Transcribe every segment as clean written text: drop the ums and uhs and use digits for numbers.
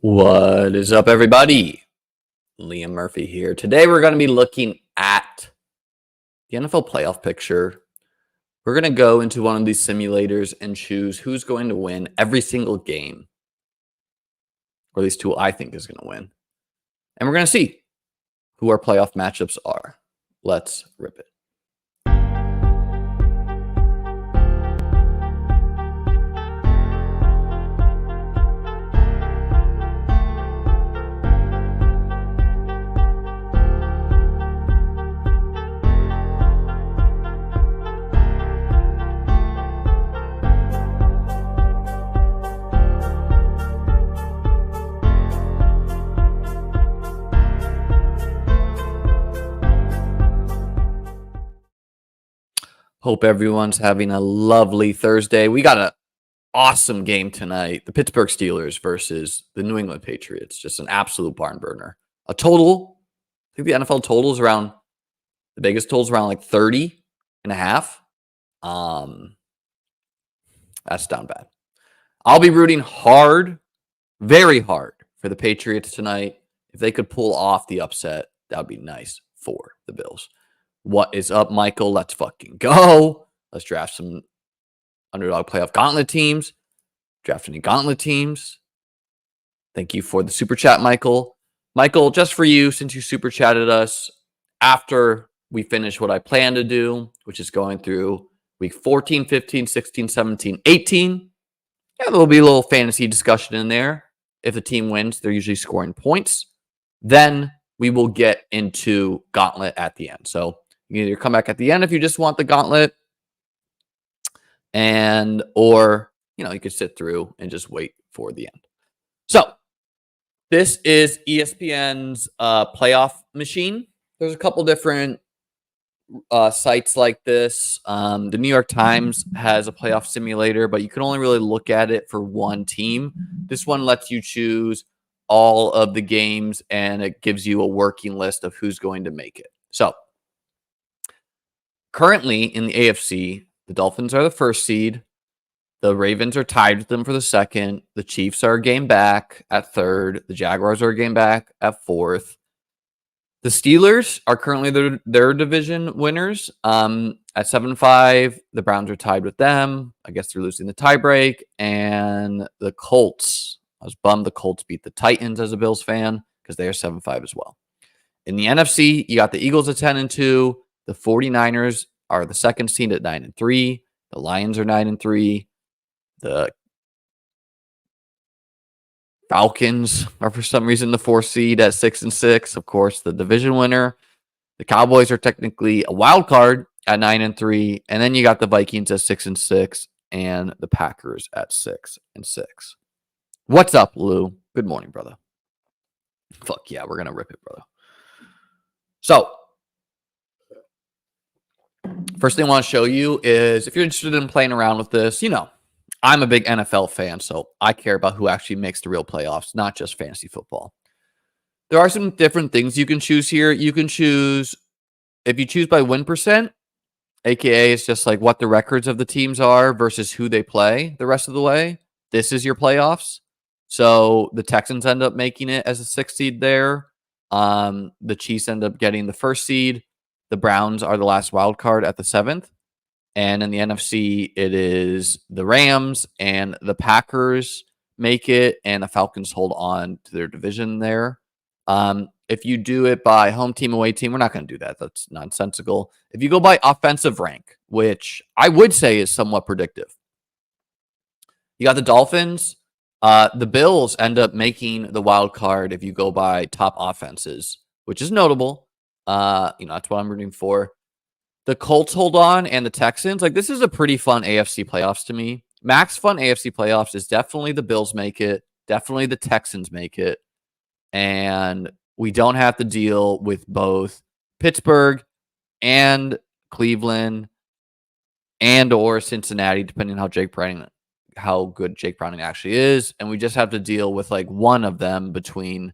What is up, everybody? Liam Murphy here. Today, we're going to be looking at the NFL playoff picture. We're going to go into one of these simulators and choose who's going to win every single game, or at least who I think is going to win. And we're going to see who our playoff matchups are. Let's rip it. Hope everyone's having a lovely Thursday. We got an awesome game tonight. The Pittsburgh Steelers versus the New England Patriots. Just an absolute barn burner. A total, I think the NFL total is around, the biggest total is around like 30 and a half. That's down bad. I'll be rooting hard, very hard for the Patriots tonight. If they could pull off the upset, that would be nice for the Bills. What is up, Michael? Let's fucking go. Let's draft some underdog playoff gauntlet teams. Draft any gauntlet teams. Thank you for the super chat, Michael. Michael, just for you, since you super chatted us, after we finish what I plan to do, which is going through week 14, 15, 16, 17, 18, there'll be a little fantasy discussion in there. If the team wins, they're usually scoring points. Then we will get into gauntlet at the end. So you can either come back at the end if you just want the gauntlet, or you could sit through and just wait for the end. So this is ESPN's Playoff Machine. There's a couple different sites like this. The New York Times has a playoff simulator, but you can only really look at it for one team. This one lets you choose all of the games, and it gives you a working list of who's going to make it. So currently in the AFC, the Dolphins are the first seed. The Ravens are tied with them for the second. The Chiefs are a game back at third. The Jaguars are a game back at fourth. The Steelers are currently their division winners at 7-5. The Browns are tied with them. I guess they're losing the tiebreak. And the Colts, I was bummed the Colts beat the Titans as a Bills fan because they are 7-5 as well. In the NFC, you got the Eagles at 10-2. The 49ers are the second seed at 9-3. The Lions are 9-3. The Falcons are for some reason the fourth seed at 6-6. Of course, the division winner. The Cowboys are technically a wild card at 9-3. And then you got the Vikings at 6-6 and the Packers at 6-6. What's up, Lou? Good morning, brother. Fuck yeah, we're going to rip it, brother. So, first thing I want to show you is if you're interested in playing around with this, I'm a big NFL fan, so I care about who actually makes the real playoffs, not just fantasy football. There are some different things you can choose here. You can choose, if you choose by win percent, aka it's just like what the records of the teams are versus who they play the rest of the way. This is your playoffs. So the Texans end up making it as a 6th seed there. The Chiefs end up getting the 1st seed. The Browns are the last wild card at the 7th. And in the NFC, it is the Rams and the Packers make it, and the Falcons hold on to their division there. If you do it by home team, away team, we're not going to do that. That's nonsensical. If you go by offensive rank, which I would say is somewhat predictive, you got the Dolphins. The Bills end up making the wild card if you go by top offenses, which is notable. That's what I'm rooting for. The Colts hold on, and the Texans. This is a pretty fun AFC playoffs to me. Max fun AFC playoffs is definitely the Bills make it. Definitely the Texans make it. And we don't have to deal with both Pittsburgh and Cleveland and or Cincinnati, depending on how good Jake Browning actually is. And we just have to deal with one of them between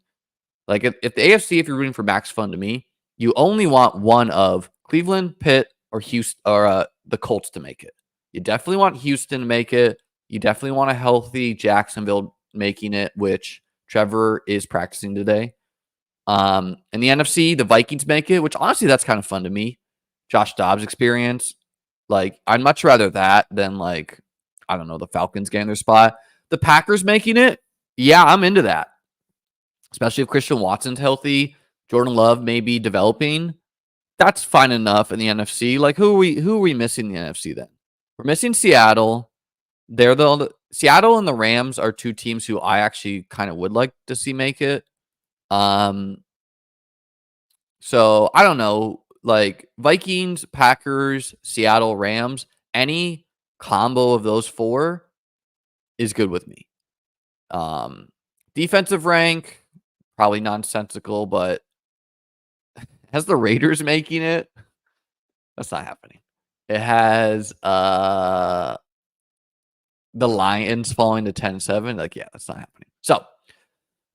if the AFC, if you're rooting for max fun to me, you only want one of Cleveland, Pitt, or Houston, or the Colts to make it. You definitely want Houston to make it. You definitely want a healthy Jacksonville making it, which Trevor is practicing today. In the NFC, the Vikings make it, which honestly, that's kind of fun to me. Josh Dobbs experience. Like, I'd much rather that than, like, I don't know, the Falcons getting their spot. The Packers making it, yeah, I'm into that. Especially if Christian Watson's healthy, Jordan Love may be developing. That's fine enough in the NFC. Like, who are we missing in the NFC then? We're missing Seattle. Seattle and the Rams are two teams who I actually kind of would like to see make it. So I don't know, like Vikings, Packers, Seattle, Rams, any combo of those four is good with me. Defensive rank, probably nonsensical, but has the Raiders making it? That's not happening. It has the Lions falling to 10-7. Like, yeah, that's not happening. So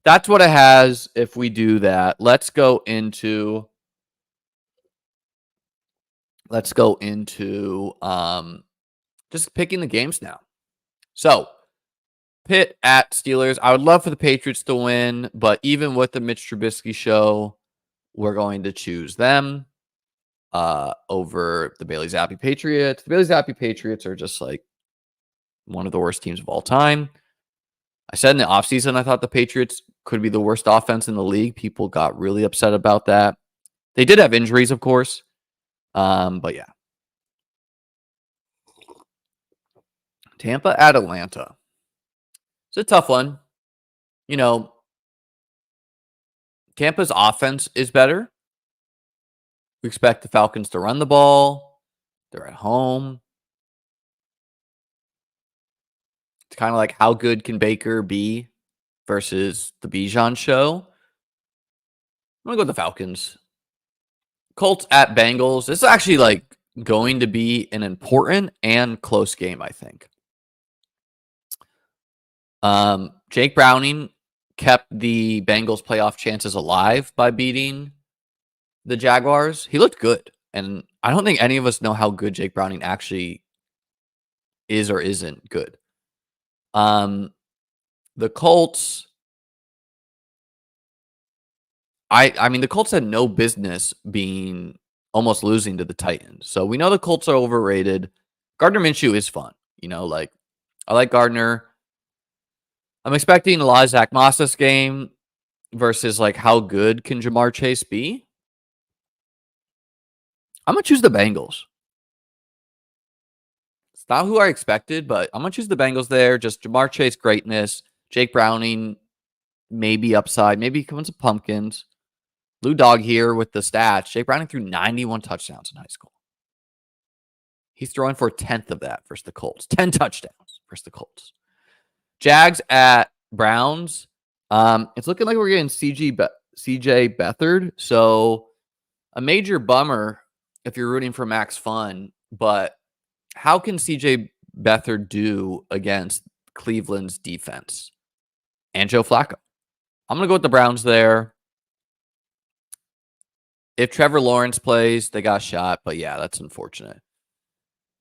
that's what it has if we do that. Let's go into just picking the games now. So Pitt at Steelers. I would love for the Patriots to win, but even with the Mitch Trubisky show, we're going to choose them over the Bailey Zappi Patriots. The Bailey Zappi Patriots are just like one of the worst teams of all time. I said in the offseason I thought the Patriots could be the worst offense in the league. People got really upset about that. They did have injuries, of course. But yeah. Tampa at Atlanta. It's a tough one. You know, Tampa's offense is better. We expect the Falcons to run the ball. They're at home. It's kind of like how good can Baker be versus the Bijan show. I'm going to go with the Falcons. Colts at Bengals. This is actually like going to be an important and close game, I think. Jake Browning kept the Bengals playoff chances alive by beating the Jaguars. He looked good. And I don't think any of us know how good Jake Browning actually is or isn't good. The Colts, I mean, the Colts had no business being almost losing to the Titans. So we know the Colts are overrated. Gardner Minshew is fun. You know, like, I like Gardner. I'm expecting a lot of Zach Moss this game versus, like, how good can Jamar Chase be? I'm going to choose the Bengals. It's not who I expected, but I'm going to choose the Bengals there. Just Jamar Chase greatness. Jake Browning, maybe upside. Maybe comes to pumpkins. Blue Dog here with the stats. Jake Browning threw 91 touchdowns in high school. He's throwing for a 10th of that versus the Colts. 10 touchdowns versus the Colts. Jags at Browns. It's looking like we're getting CJ Beathard. So a major bummer if you're rooting for Max Fun. But how can CJ Beathard do against Cleveland's defense and Joe Flacco? I'm going to go with the Browns there. If Trevor Lawrence plays, they got shot. But yeah, that's unfortunate.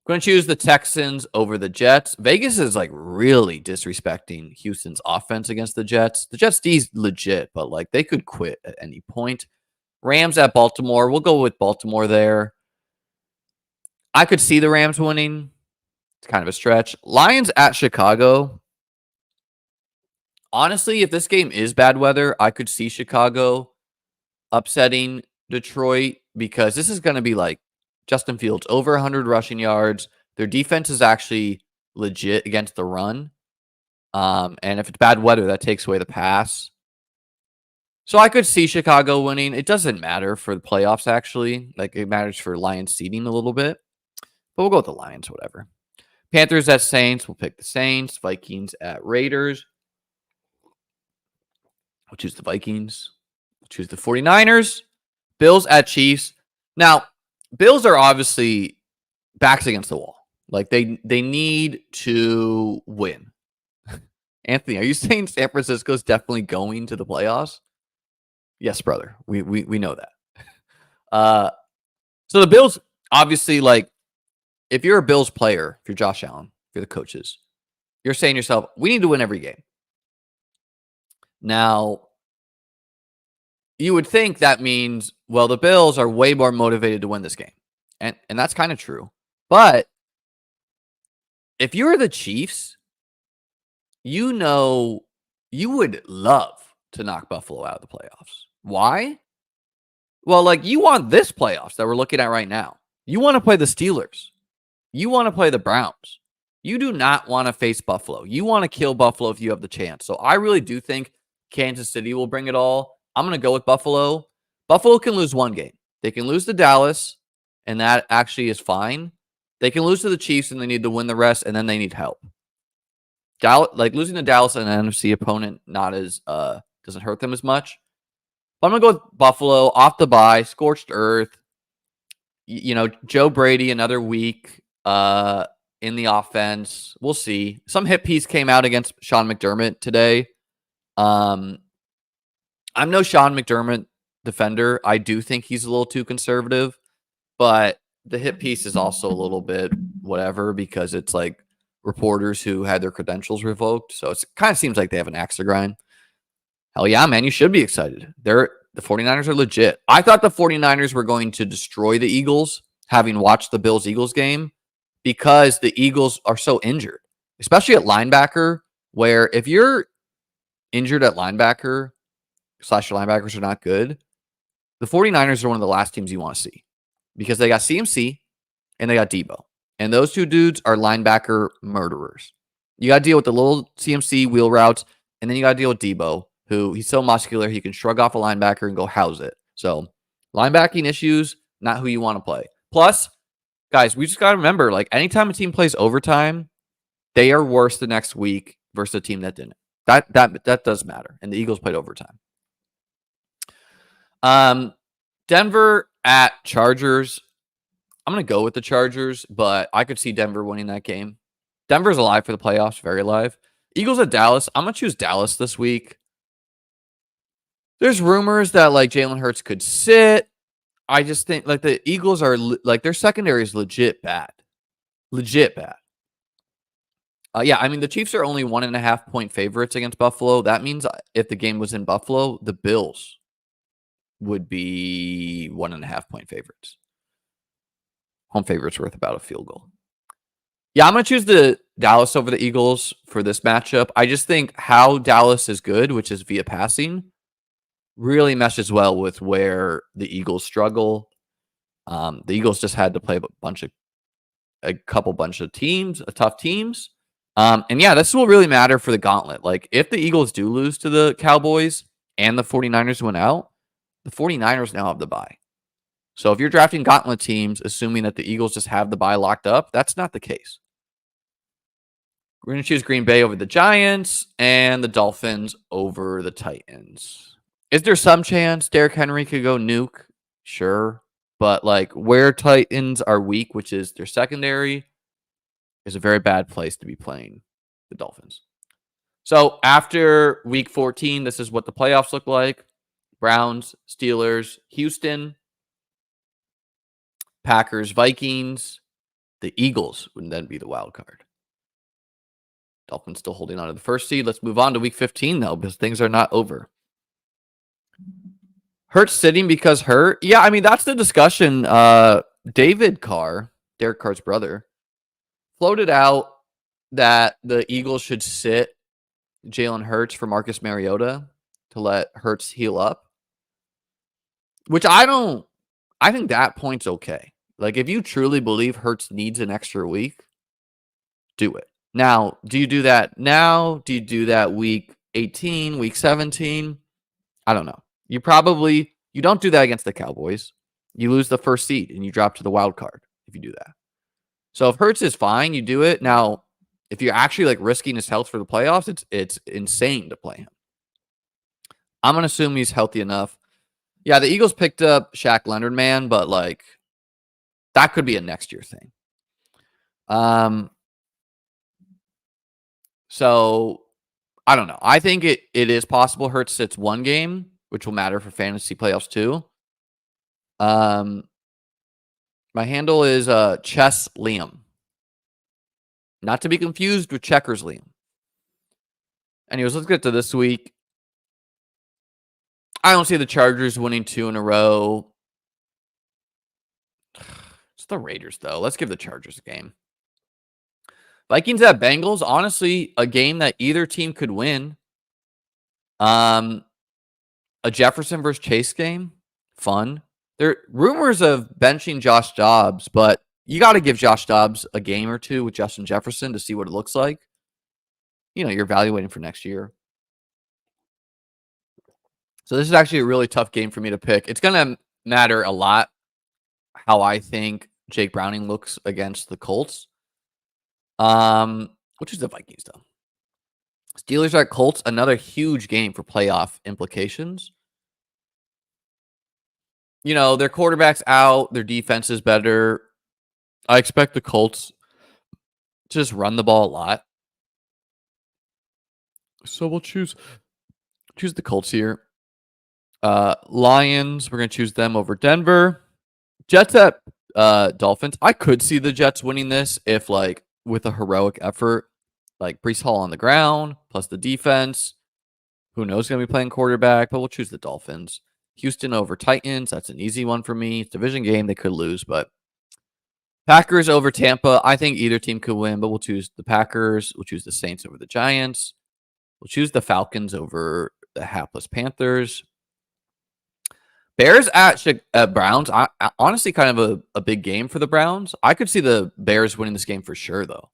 I'm going to choose the Texans over the Jets. Vegas is like really disrespecting Houston's offense against the Jets. The Jets D's legit, but like they could quit at any point. Rams at Baltimore. We'll go with Baltimore there. I could see the Rams winning. It's kind of a stretch. Lions at Chicago. Honestly, if this game is bad weather, I could see Chicago upsetting Detroit because this is going to be like Justin Fields over 100 rushing yards. Their defense is actually legit against the run. And if it's bad weather, that takes away the pass. So I could see Chicago winning. It doesn't matter for the playoffs, actually. Like, it matters for Lions seeding a little bit. But we'll go with the Lions, whatever. Panthers at Saints. We'll pick the Saints. Vikings at Raiders. We'll choose the Vikings. We'll choose the 49ers. Bills at Chiefs. Now, Bills are obviously backs against the wall. Like, they need to win. Anthony, are you saying San Francisco is definitely going to the playoffs? Yes, brother. We know that. So the Bills, obviously, like, if you're a Bills player, if you're Josh Allen, if you're the coaches, you're saying to yourself, we need to win every game. Now, you would think that means, well, the Bills are way more motivated to win this game. And that's kind of true. But if you're the Chiefs, you know you would love to knock Buffalo out of the playoffs. Why? Well, like, you want this playoffs that we're looking at right now. You want to play the Steelers. You want to play the Browns. You do not want to face Buffalo. You want to kill Buffalo if you have the chance. So I really do think Kansas City will bring it all. I'm going to go with Buffalo. Buffalo can lose one game. They can lose to Dallas, and that actually is fine. They can lose to the Chiefs, and they need to win the rest, and then they need help. Like losing to Dallas and an NFC opponent doesn't hurt them as much. But I'm going to go with Buffalo off the bye, scorched earth. Joe Brady another week in the offense. We'll see. Some hit piece came out against Sean McDermott today. I'm no Sean McDermott defender. I do think he's a little too conservative, but the hit piece is also a little bit whatever because it's like reporters who had their credentials revoked. So it kind of seems like they have an axe to grind. Hell yeah, man. You should be excited. The 49ers are legit. I thought the 49ers were going to destroy the Eagles, having watched the Bills-Eagles game, because the Eagles are so injured, especially at linebacker, where if you're injured at linebacker / your linebackers are not good, the 49ers are one of the last teams you want to see because they got CMC and they got Debo. And those two dudes are linebacker murderers. You got to deal with the little CMC wheel routes, and then you got to deal with Debo, who he's so muscular, he can shrug off a linebacker and go house it. So linebacking issues, not who you want to play. Plus, guys, we just got to remember, like, anytime a team plays overtime, they are worse the next week versus a team that didn't. That does matter. And the Eagles played overtime. Denver at Chargers. I'm going to go with the Chargers, but I could see Denver winning that game. Denver's alive for the playoffs, very alive. Eagles at Dallas. I'm going to choose Dallas this week. There's rumors that, like, Jalen Hurts could sit. I just think, like, the Eagles are, like, their secondary is legit bad. Legit bad. Yeah, I mean, the Chiefs are only 1.5-point favorites against Buffalo. That means if the game was in Buffalo, the Bills would be 1.5-point favorites. Home favorites worth about a field goal. Yeah, I'm going to choose the Dallas over the Eagles for this matchup. I just think how Dallas is good, which is via passing, really meshes well with where the Eagles struggle. The Eagles just had to play a couple bunch of teams, tough teams. And yeah, this will really matter for the gauntlet. Like, if the Eagles do lose to the Cowboys and the 49ers went out, the 49ers now have the bye. So if you're drafting gauntlet teams, assuming that the Eagles just have the bye locked up, that's not the case. We're going to choose Green Bay over the Giants and the Dolphins over the Titans. Is there some chance Derrick Henry could go nuke? Sure. But, like, where Titans are weak, which is their secondary, is a very bad place to be playing the Dolphins. So after week 14, this is what the playoffs look like. Browns, Steelers, Houston, Packers, Vikings. The Eagles would then be the wild card. Dolphins still holding on to the first seed. Let's move on to week 15, though, because things are not over. Hurts sitting because hurt? Yeah, I mean, that's the discussion. David Carr, Derek Carr's brother, floated out that the Eagles should sit Jalen Hurts for Marcus Mariota to let Hurts heal up, which I think that point's okay. Like, if you truly believe Hurts needs an extra week, do it. Now, do you do that now? Do you do that week 18, week 17? I don't know. You don't do that against the Cowboys. You lose the first seed and you drop to the wild card if you do that. So if Hurts is fine, you do it. Now, if you're actually, like, risking his health for the playoffs, it's insane to play him. I'm going to assume he's healthy enough. Yeah, the Eagles picked up Shaq Leonard, man, but, like, that could be a next year thing. So I don't know. I think it is possible Hurts sits one game, which will matter for fantasy playoffs too. My handle is Chess Liam. Not to be confused with Checkers Liam. Anyways, let's get to this week. I don't see the Chargers winning 2 in a row. It's the Raiders, though. Let's give the Chargers a game. Vikings at Bengals, honestly, a game that either team could win. Um, a Jefferson versus Chase game, fun. There are rumors of benching Josh Dobbs, but you got to give Josh Dobbs a game or two with Justin Jefferson to see what it looks like. You're evaluating for next year. So this is actually a really tough game for me to pick. It's going to matter a lot how I think Jake Browning looks against the Colts. Which is the Vikings, though. Steelers at Colts, another huge game for playoff implications. Their quarterback's out, their defense is better. I expect the Colts to just run the ball a lot. So we'll choose the Colts here. Lions, we're going to choose them over Denver. Jets at Dolphins. I could see the Jets winning this if, like, with a heroic effort, like Breece Hall on the ground, plus the defense. Who knows going to be playing quarterback, but we'll choose the Dolphins. Houston over Titans. That's an easy one for me. Division game, they could lose, but Packers over Tampa. I think either team could win, but we'll choose the Packers. We'll choose the Saints over the Giants. We'll choose the Falcons over the hapless Panthers. Bears at Browns. Honestly, kind of a big game for the Browns. I could see the Bears winning this game for sure, though.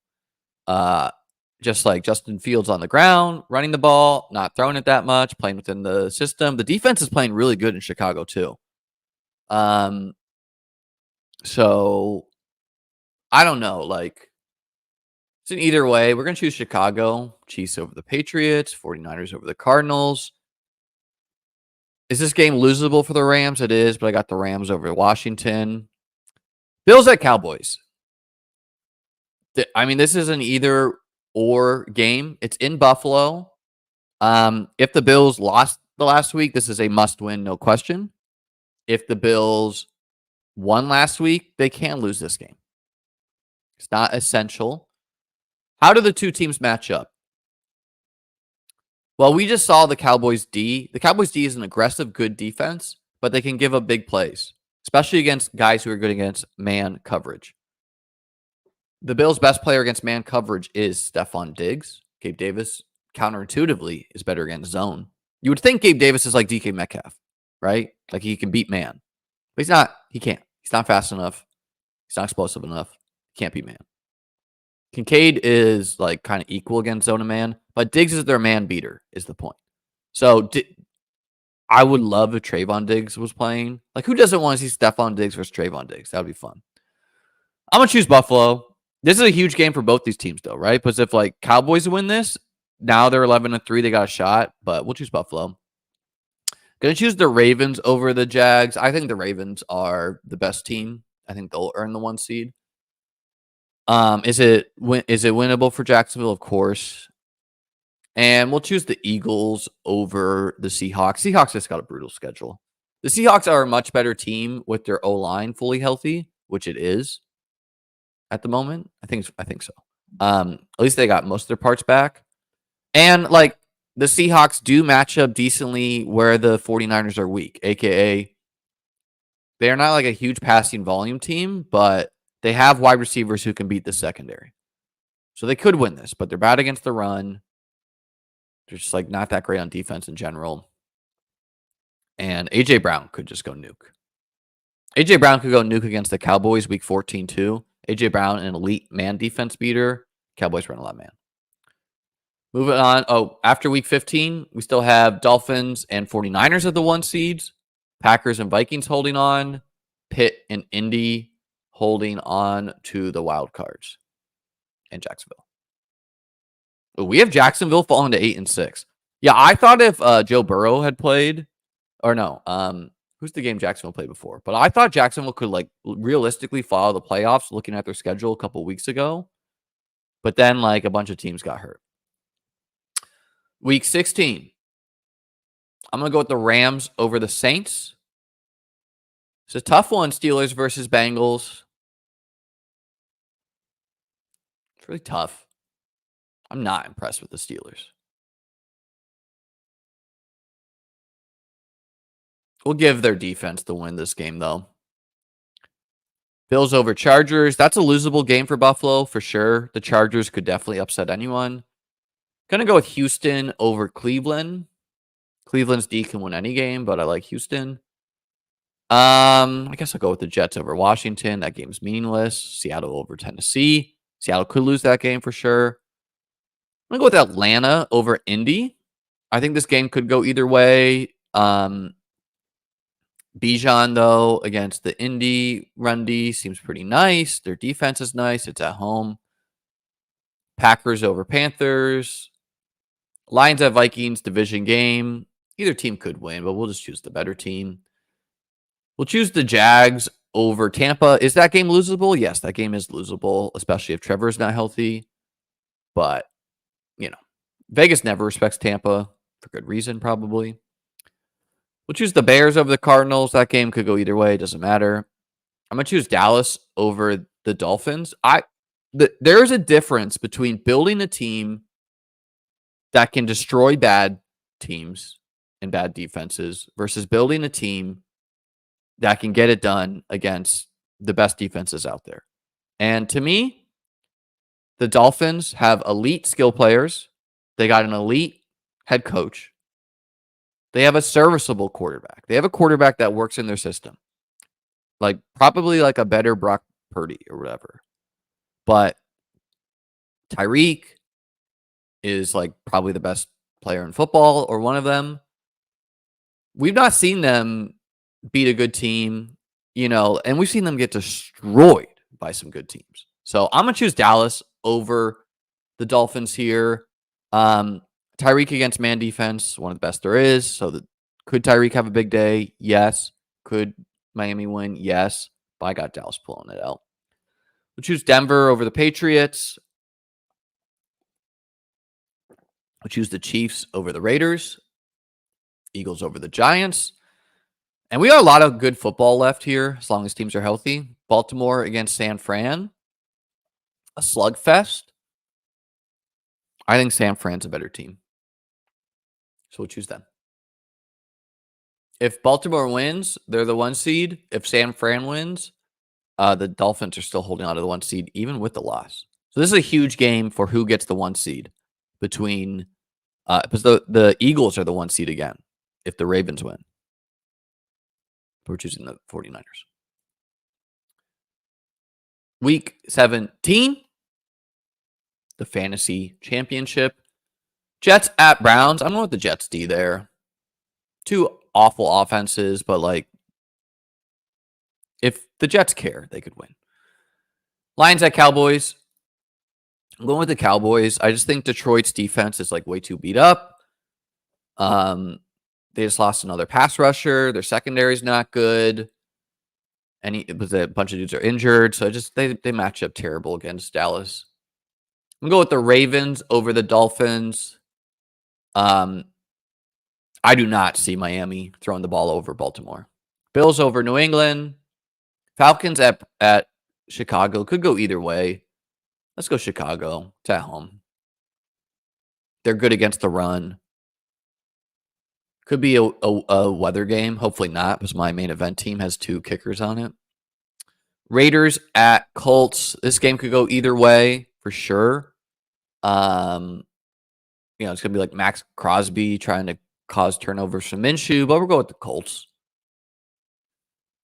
Just like Justin Fields on the ground, running the ball, not throwing it that much, playing within the system. The defense is playing really good in Chicago, too. So I don't know. Like, it's in either way. We're going to choose Chicago. Chiefs over the Patriots, 49ers over the Cardinals. Is this game losable for the Rams? It is, but I got the Rams over Washington. Bills at Cowboys. I mean, this is an either or game. It's in Buffalo. If the Bills lost the last week, this is a must win, no question. If the Bills won last week, they can lose this game. It's not essential. How do the two teams match up? Well, we just saw the Cowboys D. The Cowboys D is an aggressive, good defense, but they can give up big plays, especially against guys who are good against man coverage. The Bills' best player against man coverage is Stephon Diggs. Gabe Davis, counterintuitively, is better against zone. You would think Gabe Davis is like DK Metcalf, right? Like he can beat man. But he's not. He can't. He's not fast enough. He's not explosive enough. He can't beat man. Kincaid is like kind of equal against zone and man, but Diggs is their man beater, is the point. So I would love if Trayvon Diggs was playing. Like, who doesn't want to see Stephon Diggs versus Trayvon Diggs? That would be fun. I'm going to choose Buffalo. This is a huge game for both these teams, though, right? Because if, like, Cowboys win this, now they're 11-3. They got a shot, but we'll choose Buffalo. Going to choose the Ravens over the Jags. I think the Ravens are the best team. I think they'll earn the 1 seed. Is it winnable for Jacksonville? Of course. And we'll choose the Eagles over the Seahawks. Seahawks just got a brutal schedule. The Seahawks are a much better team with their O-line fully healthy, which it is at the moment. I think so. At least they got most of their parts back. And, like, the Seahawks do match up decently where the 49ers are weak, a.k.a. they're not like a huge passing volume team, but they have wide receivers who can beat the secondary. So they could win this, but they're bad against the run. They're just like not that great on defense in general. And A.J. Brown could just go nuke. A.J. Brown could go nuke against the Cowboys week 14 too. A.J. Brown, an elite man defense beater. Cowboys run a lot man. Moving on. Oh, after week 15, we still have Dolphins and 49ers at the 1 seeds. Packers and Vikings holding on. Pitt and Indy holding on to the wild cards. And Jacksonville. We have Jacksonville falling to 8-6. Yeah, I thought if Joe Burrow had played, or no, who's the game Jacksonville played before? But I thought Jacksonville could like realistically follow the playoffs, looking at their schedule a couple weeks ago. But then like a bunch of teams got hurt. Week 16, I'm gonna go with the Rams over the Saints. It's a tough one. Steelers versus Bengals. It's really tough. I'm not impressed with the Steelers. We'll give their defense the win this game, though. Bills over Chargers. That's a losable game for Buffalo, for sure. The Chargers could definitely upset anyone. Gonna go with Houston over Cleveland. Cleveland's D can win any game, but I like Houston. I guess I'll go with the Jets over Washington. That game's meaningless. Seattle over Tennessee. Seattle could lose that game for sure. I'm gonna go with Atlanta over Indy. I think this game could go either way. Bijan, though, against the Indy run D seems pretty nice. Their defense is nice. It's at home. Packers over Panthers. Lions at Vikings, division game. Either team could win, but we'll just choose the better team. We'll choose the Jags over Tampa. Is that game losable? Yes, that game is losable, especially if Trevor's not healthy. But, Vegas never respects Tampa for good reason, probably. We'll choose the Bears over the Cardinals. That game could go either way. It doesn't matter. I'm going to choose Dallas over the Dolphins. There is a difference between building a team that can destroy bad teams and bad defenses versus building a team that can get it done against the best defenses out there. And to me, the Dolphins have elite skill players. They got an elite head coach. They have a serviceable quarterback. They have a quarterback that works in their system. Probably like a better Brock Purdy or whatever. But Tyreek is probably the best player in football or one of them. We've not seen them beat a good team, and we've seen them get destroyed by some good teams. So I'm going to choose Dallas over the Dolphins here. Tyreek against man defense, one of the best there is. So could Tyreek have a big day? Yes. Could Miami win? Yes. But I got Dallas pulling it out. We'll choose Denver over the Patriots. We'll choose the Chiefs over the Raiders. Eagles over the Giants. And we got a lot of good football left here, as long as teams are healthy. Baltimore against San Fran. A slugfest. I think San Fran's a better team. So we'll choose them. If Baltimore wins, they're the 1 seed. If San Fran wins, the Dolphins are still holding on to the 1 seed, even with the loss. So this is a huge game for who gets the 1 seed between because the Eagles are the 1 seed again if the Ravens win. We're choosing the 49ers. Week 17, the fantasy championship. Jets at Browns. I'm going with the Jets D there. 2 awful offenses, but if the Jets care, they could win. Lions at Cowboys. I'm going with the Cowboys. I just think Detroit's defense is way too beat up. They just lost another pass rusher. Their secondary is not good. A bunch of dudes are injured. So they match up terrible against Dallas. I'm going to go with the Ravens over the Dolphins. I do not see Miami throwing the ball over Baltimore. Bills over New England. Falcons at Chicago. Could go either way. Let's go Chicago. It's at home. They're good against the run. Could be a weather game. Hopefully not, because my main event team has 2 kickers on it. Raiders at Colts. This game could go either way for sure. It's going to be Max Crosby trying to cause turnovers from Minshew, but we'll go with the Colts.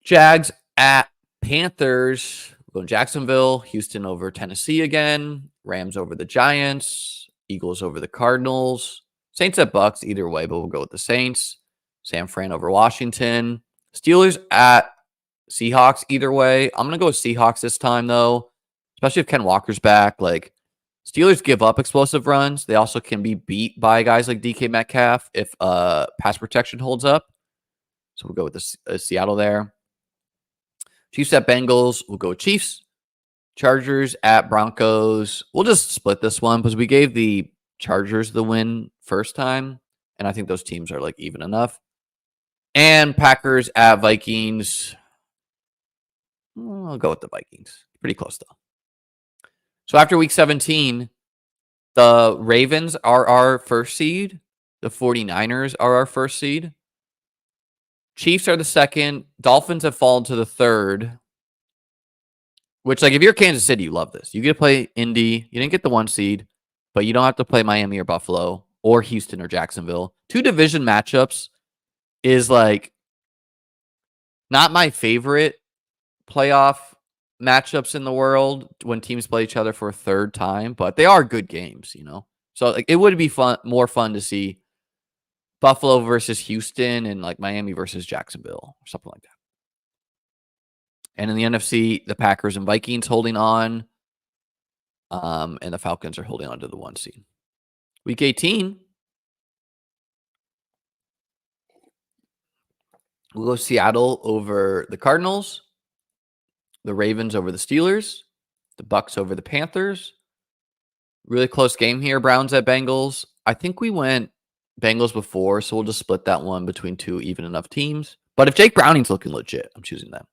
Jags at Panthers. We're going Jacksonville. Houston over Tennessee again. Rams over the Giants. Eagles over the Cardinals. Saints at Bucks, either way, but we'll go with the Saints. San Fran over Washington. Steelers at Seahawks, either way. I'm going to go with Seahawks this time, though, especially if Ken Walker's back. Steelers give up explosive runs. They also can be beat by guys like DK Metcalf if pass protection holds up. So we'll go with the Seattle there. Chiefs at Bengals. We'll go with Chiefs. Chargers at Broncos. We'll just split this one because we gave the Chargers the win first time, and I think those teams are even enough. And Packers at Vikings. I'll go with the Vikings. Pretty close, though. So after week 17, the Ravens are our first seed. The 49ers are our first seed. Chiefs are the second. Dolphins have fallen to the third. Which, like, if you're Kansas City, you love this. You get to play Indy. You didn't get the 1 seed, but you don't have to play Miami or Buffalo or Houston or Jacksonville. 2 division matchups is, like, not my favorite playoff matchups in the world when teams play each other for a third time, but they are good games, you know? So, like, it would be more fun to see Buffalo versus Houston and, like, Miami versus Jacksonville or something like that. And in the NFC, the Packers and Vikings holding on. And the Falcons are holding on to the 1 seed. Week 18, we'll go Seattle over the Cardinals, the Ravens over the Steelers, the Bucks over the Panthers. Really close game here, Browns at Bengals. I think we went Bengals before, so we'll just split that one between 2 even enough teams. But if Jake Browning's looking legit, I'm choosing them.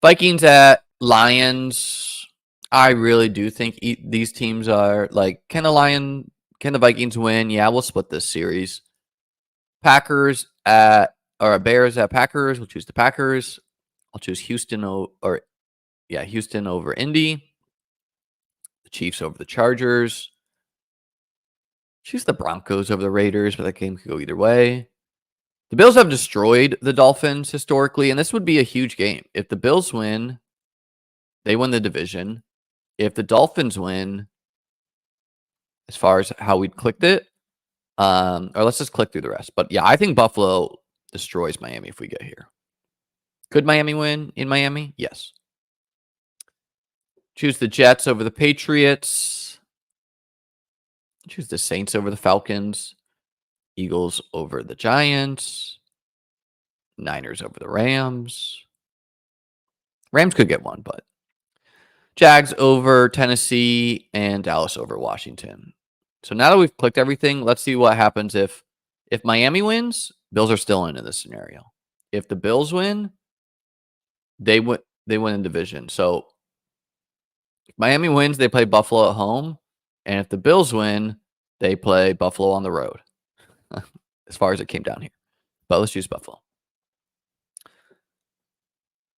Vikings at Lions. I really do think these teams are like, can the Vikings win? Yeah, we'll split this series. Bears at Packers. We'll choose the Packers. I'll choose Houston over Indy. The Chiefs over the Chargers. Choose the Broncos over the Raiders, but that game could go either way. The Bills have destroyed the Dolphins historically, and this would be a huge game. If the Bills win, they win the division. If the Dolphins win, as far as how we clicked it, or let's just click through the rest. But yeah, I think Buffalo destroys Miami if we get here. Could Miami win in Miami? Yes. Choose the Jets over the Patriots. Choose the Saints over the Falcons. Eagles over the Giants. Niners over the Rams. Rams could get one, but Jags over Tennessee and Dallas over Washington. So now that we've clicked everything, let's see what happens if Miami wins. Bills are still in this scenario. If the Bills win, they win in division. So if Miami wins, they play Buffalo at home, and if the Bills win, they play Buffalo on the road. As far as it came down here, but let's choose Buffalo.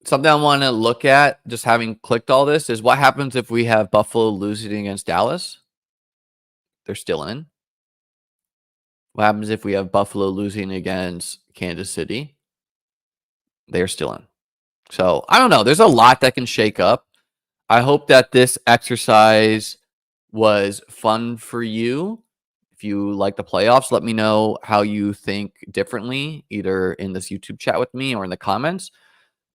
Something I want to look at, just having clicked all this, is what happens if we have Buffalo losing against Dallas? They're still in. What happens if we have Buffalo losing against Kansas City? They're still in. So I don't know. There's a lot that can shake up. I hope that this exercise was fun for you. If you like the playoffs, let me know how you think differently, either in this YouTube chat with me or in the comments.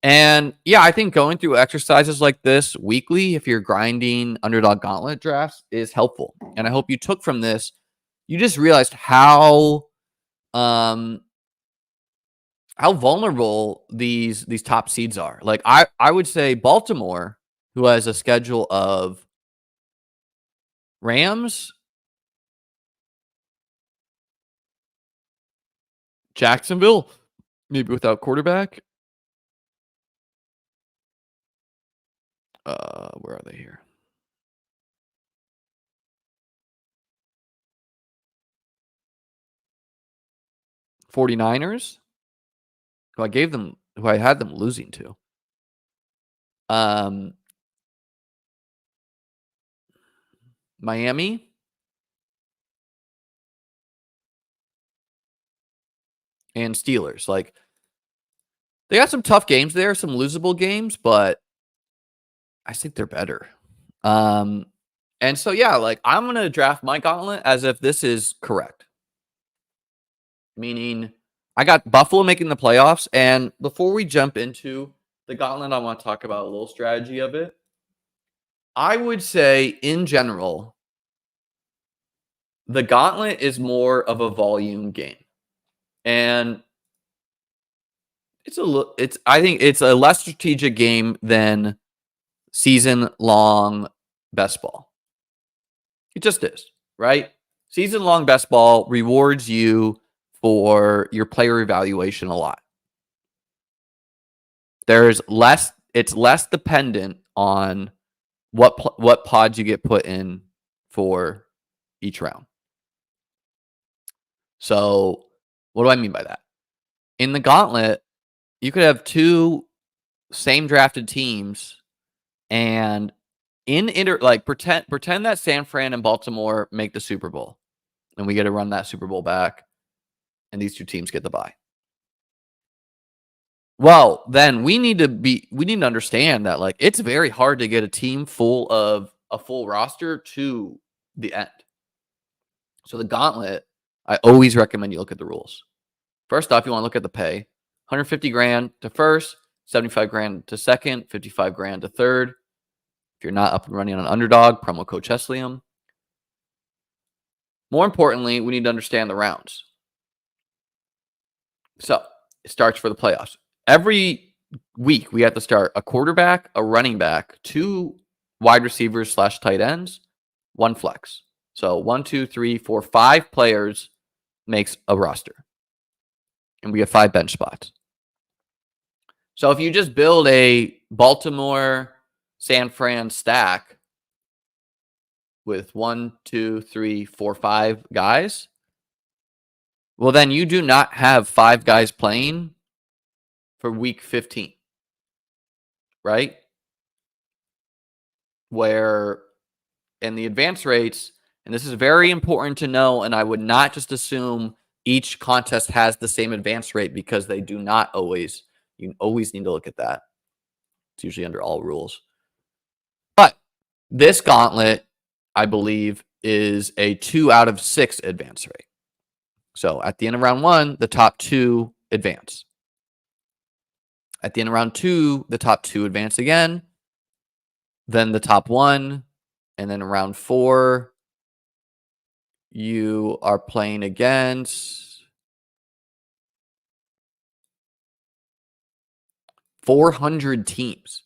And yeah, I think going through exercises like this weekly, if you're grinding underdog gauntlet drafts, is helpful. And I hope you took from this, you just realized how vulnerable these top seeds are. Like I would say Baltimore, who has a schedule of Rams, Jacksonville, maybe without quarterback. Where are they here? '49ers, who I had them losing to. Miami, and Steelers. Like, they got some tough games there, some losable games, but I think they're better. And so, yeah, like, I'm going to draft my gauntlet as if this is correct. Meaning, I got Buffalo making the playoffs. And before we jump into the gauntlet, I want to talk about a little strategy of it. I would say, in general, the gauntlet is more of a volume game. And I think it's a less strategic game than season-long best ball. It just is, right? Season-long best ball rewards you for your player evaluation a lot. It's less dependent on what pods you get put in for each round. So what do I mean by that? In the gauntlet, you could have two same drafted teams, and pretend that San Fran and Baltimore make the Super Bowl, and we get to run that Super Bowl back, and these two teams get the bye. Well, then we need to understand that like it's very hard to get a team full of a full roster to the end. So the gauntlet, I always recommend you look at the rules. First off, you want to look at the pay. 150 grand to first, 75 grand to second, 55 grand to third. If you're not up and running on Underdog, promo code Cheslium. More importantly, we need to understand the rounds. So it starts for the playoffs. Every week, we have to start a quarterback, a running back, 2 wide receivers / tight ends, 1 flex. So 1, 2, 3, 4, 5 players makes a roster. And we have 5 bench spots. So if you just build a Baltimore, San Fran stack with 1, 2, 3, 4, 5 guys, well, then you do not have 5 guys playing for week 15, right? Where in the advance rates, and this is very important to know, and I would not just assume each contest has the same advance rate because they do not always. You always need to look at that. It's usually under all rules. But this gauntlet, I believe, is a 2 out of 6 advance rate. So at the end of round 1, the top 2 advance. At the end of round 2, the top 2 advance again. Then the top 1. And then round 4, you are playing against 400 teams.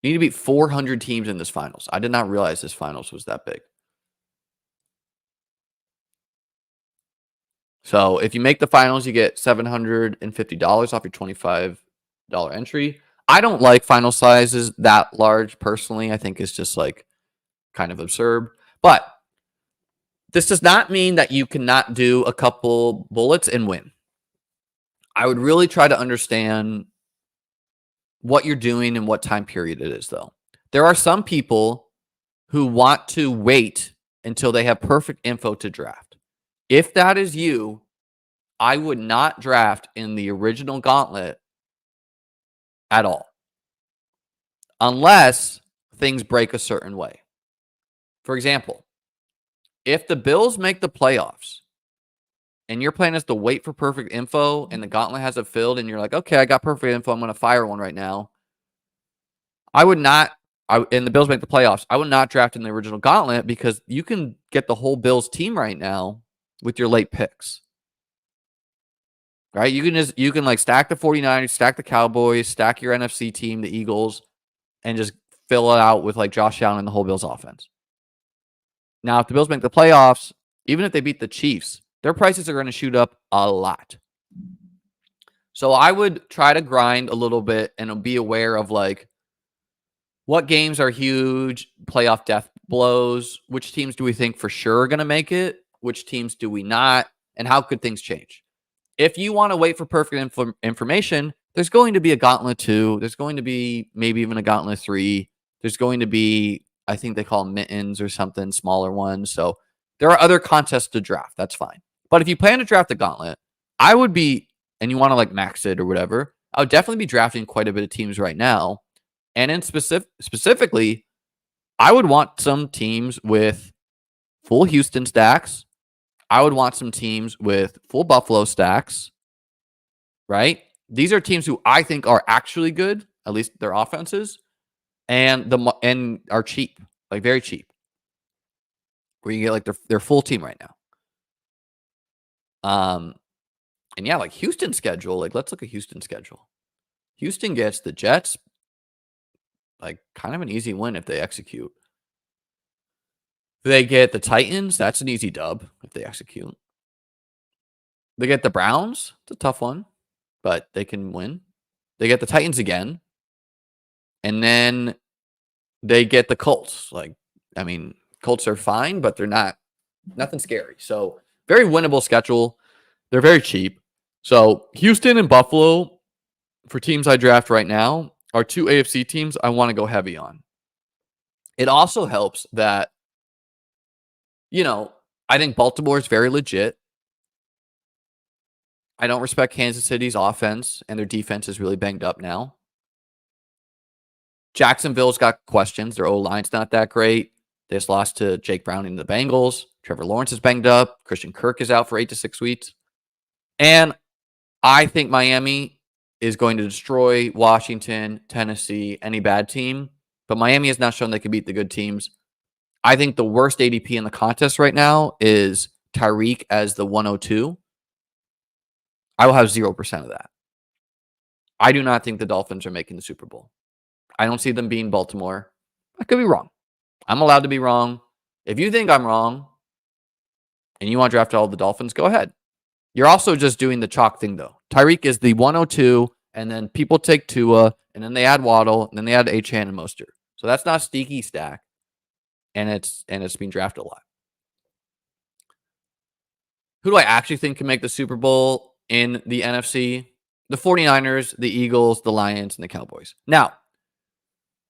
You need to beat 400 teams in this finals. I did not realize this finals was that big. So if you make the finals, you get $750 off your $25 entry. I don't like final sizes that large personally. I think it's just like kind of absurd. But this does not mean that you cannot do a couple bullets and win. I would really try to understand what you're doing and what time period it is, though. There are some people who want to wait until they have perfect info to draft. If that is you, I would not draft in the original gauntlet at all, unless things break a certain way. For example, if the Bills make the playoffs and your plan is to wait for perfect info and the gauntlet has it filled and you're like, okay, I got perfect info, I'm going to fire one right now. I would not, and the Bills make the playoffs, I would not draft in the original gauntlet because you can get the whole Bills team right now with your late picks. Right? You can like stack the 49ers, stack the Cowboys, stack your NFC team, the Eagles, and just fill it out with like Josh Allen and the whole Bills offense. Now, if the Bills make the playoffs, even if they beat the Chiefs, their prices are going to shoot up a lot. So I would try to grind a little bit and be aware of like what games are huge playoff death blows, which teams do we think for sure are going to make it, which teams do we not, and how could things change? If you want to wait for perfect information, there's going to be a gauntlet 2. There's going to be maybe even a gauntlet 3. There's going to be, I think they call them mittens or something, smaller ones. So there are other contests to draft. That's fine. But if you plan to draft the gauntlet, I would be, and you want to like max it or whatever, I would definitely be drafting quite a bit of teams right now. And in specifically, I would want some teams with full Houston stacks. I would want some teams with full Buffalo stacks, right? These are teams who I think are actually good, at least their offenses, and are cheap, like very cheap, where you get like their full team right now. And yeah, like Houston's schedule, like let's look at Houston's schedule. Houston gets the Jets, like kind of an easy win if they execute. They get the Titans. That's an easy dub if they execute. They get the Browns. It's a tough one, but they can win. They get the Titans again. And then they get the Colts. Like, I mean, Colts are fine, but they're nothing scary. So very winnable schedule. They're very cheap. So Houston and Buffalo, for teams I draft right now, are two AFC teams I want to go heavy on. It also helps that, I think Baltimore is very legit. I don't respect Kansas City's offense, and their defense is really banged up now. Jacksonville's got questions. Their O-line's not that great. They just lost to Jake Browning and the Bengals. Trevor Lawrence is banged up. Christian Kirk is out for 8 to 6 weeks. And I think Miami is going to destroy Washington, Tennessee, any bad team. But Miami has not shown they can beat the good teams. I think the worst ADP in the contest right now is Tyreek as the 102. I will have 0% of that. I do not think the Dolphins are making the Super Bowl. I don't see them being Baltimore. I could be wrong. I'm allowed to be wrong. If you think I'm wrong and you want to draft all the Dolphins, go ahead. You're also just doing the chalk thing, though. Tyreek is the 102, and then people take Tua, and then they add Waddle, and then they add Achane and Mostert. So that's not a sneaky stack, and it's being drafted a lot. Who do I actually think can make the Super Bowl in the NFC? The 49ers, the Eagles, the Lions, and the Cowboys. Now,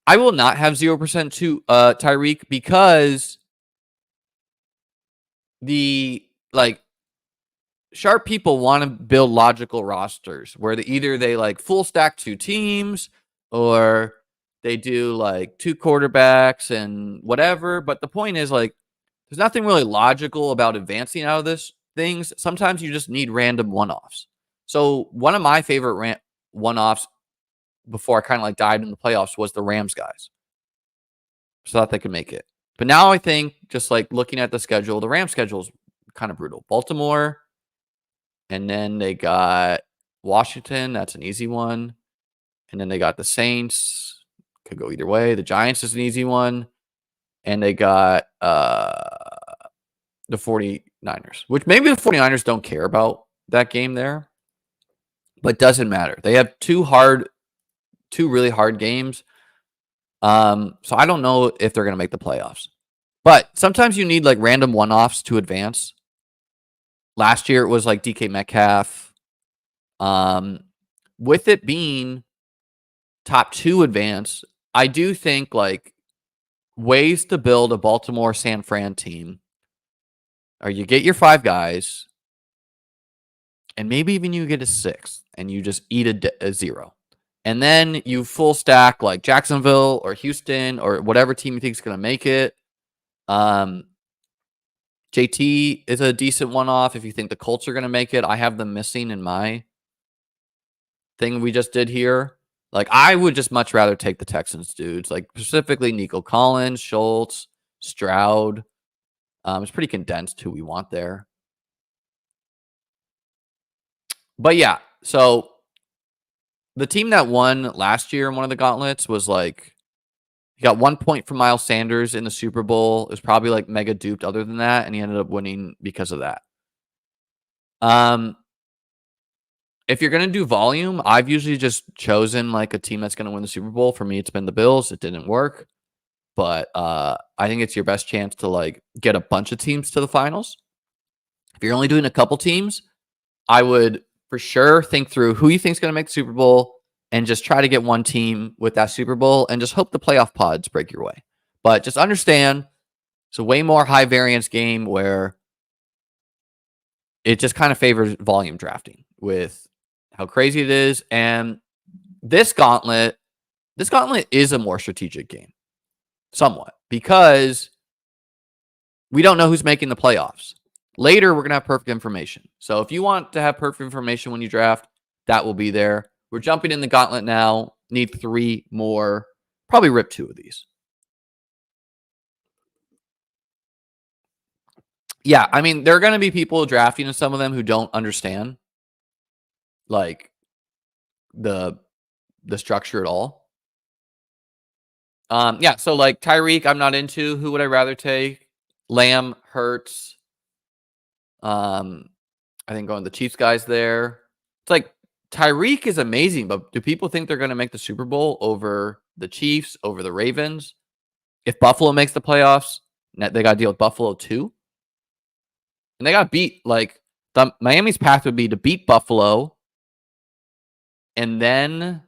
I will not have 0% to Tyreek because the sharp people want to build logical rosters where they full stack 2 teams, or they do 2 quarterbacks and whatever. But the point is there's nothing really logical about advancing out of this things. Sometimes you just need random one-offs. So one of my favorite one-offs before I kind of died in the playoffs was the Rams guys. So that they could make it. But now I think just looking at the schedule, the Rams schedule is kind of brutal. Baltimore, and then they got Washington. That's an easy one. And then they got the Saints. Could go either way. The Giants is an easy one. And they got the 49ers, which maybe the 49ers don't care about that game there. But doesn't matter. They have 2 really hard games. So I don't know if they're going to make the playoffs. But sometimes you need random one-offs to advance. Last year it was DK Metcalf. With it being top 2 advance, I do think ways to build a Baltimore San Fran team are you get your 5 guys, and maybe even you get a 6th, and you just eat a 0. And then you full stack Jacksonville or Houston or whatever team you think is going to make it. JT is a decent one-off if you think the Colts are going to make it. I have them missing in my thing we just did here. I would just much rather take the Texans dudes, specifically Nico Collins, Schultz, Stroud. It's pretty condensed who we want there. But yeah, so the team that won last year in one of the gauntlets was he got 1 point from Miles Sanders in the Super Bowl. It was probably mega duped other than that, and he ended up winning because of that. If you're going to do volume, I've usually just chosen a team that's going to win the Super Bowl. For me, it's been the Bills. It didn't work. But I think it's your best chance to get a bunch of teams to the finals. If you're only doing a couple teams, I would for sure think through who you think is going to make the Super Bowl and just try to get one team with that Super Bowl and just hope the playoff pods break your way. But just understand it's a way more high variance game where it just kind of favors volume drafting with how crazy it is. And this gauntlet is a more strategic game. Somewhat, because we don't know who's making the playoffs. Later, we're going to have perfect information. So if you want to have perfect information when you draft, that will be there. We're jumping in the gauntlet now. Need 3 more. Probably rip 2 of these. Yeah, I mean, there are going to be people drafting in some of them who don't understand the structure at all. Yeah, so Tyreek, I'm not into. Who would I rather take? Lamb, Hurts. I think going the Chiefs guys there. It's Tyreek is amazing, but do people think they're going to make the Super Bowl over the Chiefs, over the Ravens? If Buffalo makes the playoffs, they got to deal with Buffalo too. And they got beat Miami's path would be to beat Buffalo, and then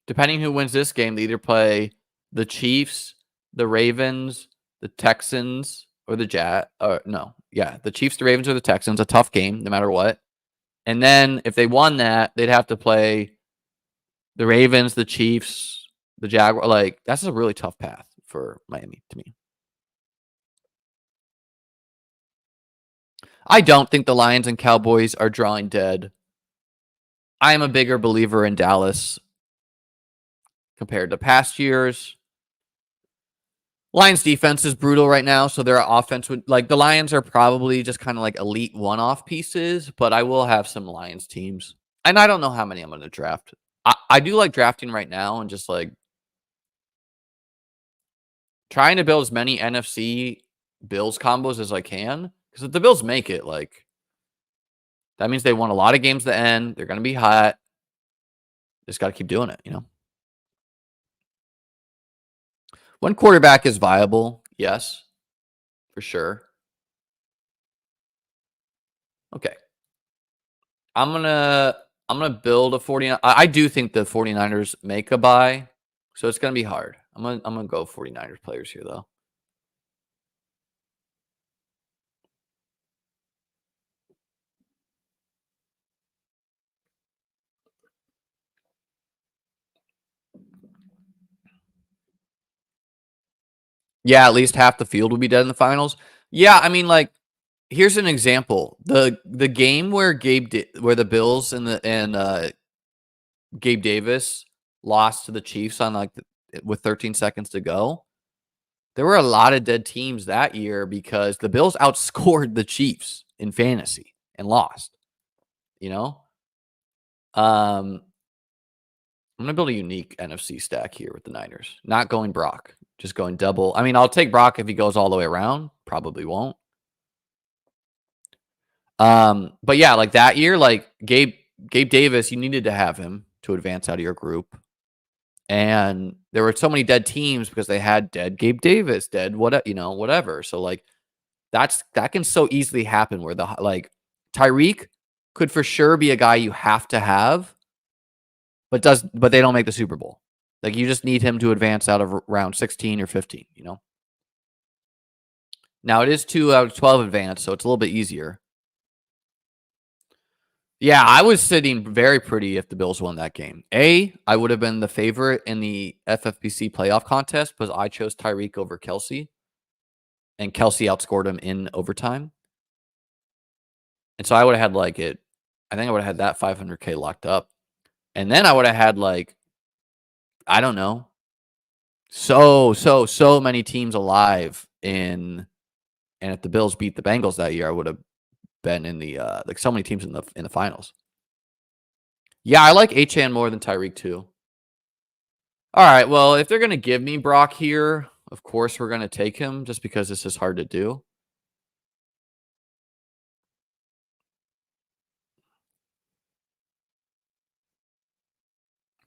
depending who wins this game, they either play the Chiefs, the Ravens, the Texans, or the the Chiefs, the Ravens, or the Texans. A tough game, no matter what. And then if they won that, they'd have to play the Ravens, the Chiefs, the Jaguars. Like, that's a really tough path for Miami to me. I don't think the Lions and Cowboys are drawing dead. I am a bigger believer in Dallas compared to past years. Lions defense is brutal right now, so their offense would like the Lions are probably just kind of like elite one-off pieces, but I will have some Lions teams. And I don't know how many I'm going to draft. I do like drafting right now and just like trying to build as many NFC Bills combos as I can. Because if the Bills make it, like that means they won a lot of games to end. They're going to be hot. Just got to keep doing it, you know? One quarterback is viable. Yes, for sure. Okay. I'm gonna build a 49. I do think the 49ers make a buy, so it's gonna be hard. I'm gonna go 49ers players here though. Yeah, at least half the field will be dead in the finals. Yeah, I mean, like, here's an example: the game where where the Bills and Gabe Davis lost to the Chiefs on with 13 seconds to go. There were a lot of dead teams that year because the Bills outscored the Chiefs in fantasy and lost. You know, I'm gonna build a unique NFC stack here with the Niners. Not going Brock, just going double. I mean, I'll take Brock if he goes all the way around. Probably won't. But yeah, like that year, like Gabe Davis, you needed to have him to advance out of your group. And there were so many dead teams because they had dead Gabe Davis, dead whatever. So like that can so easily happen where Tyreek could for sure be a guy you have to have, but they don't make the Super Bowl. Like you just need him to advance out of round 16 or 15, you know? Now it is 2 out of 12 advance, so it's a little bit easier. Yeah, I was sitting very pretty if the Bills won that game. I would have been the favorite in the FFPC playoff contest because I chose Tyreek over Kelsey, and Kelsey outscored him in overtime. And so I would have had I think I would have had that 500K locked up. And then I would have had I don't know, so many teams alive and if the Bills beat the Bengals that year, I would have been in the so many teams in the finals. Yeah, I like Achane more than Tyreek too. All right, well, if they're gonna give me Brock here, of course we're gonna take him just because this is hard to do.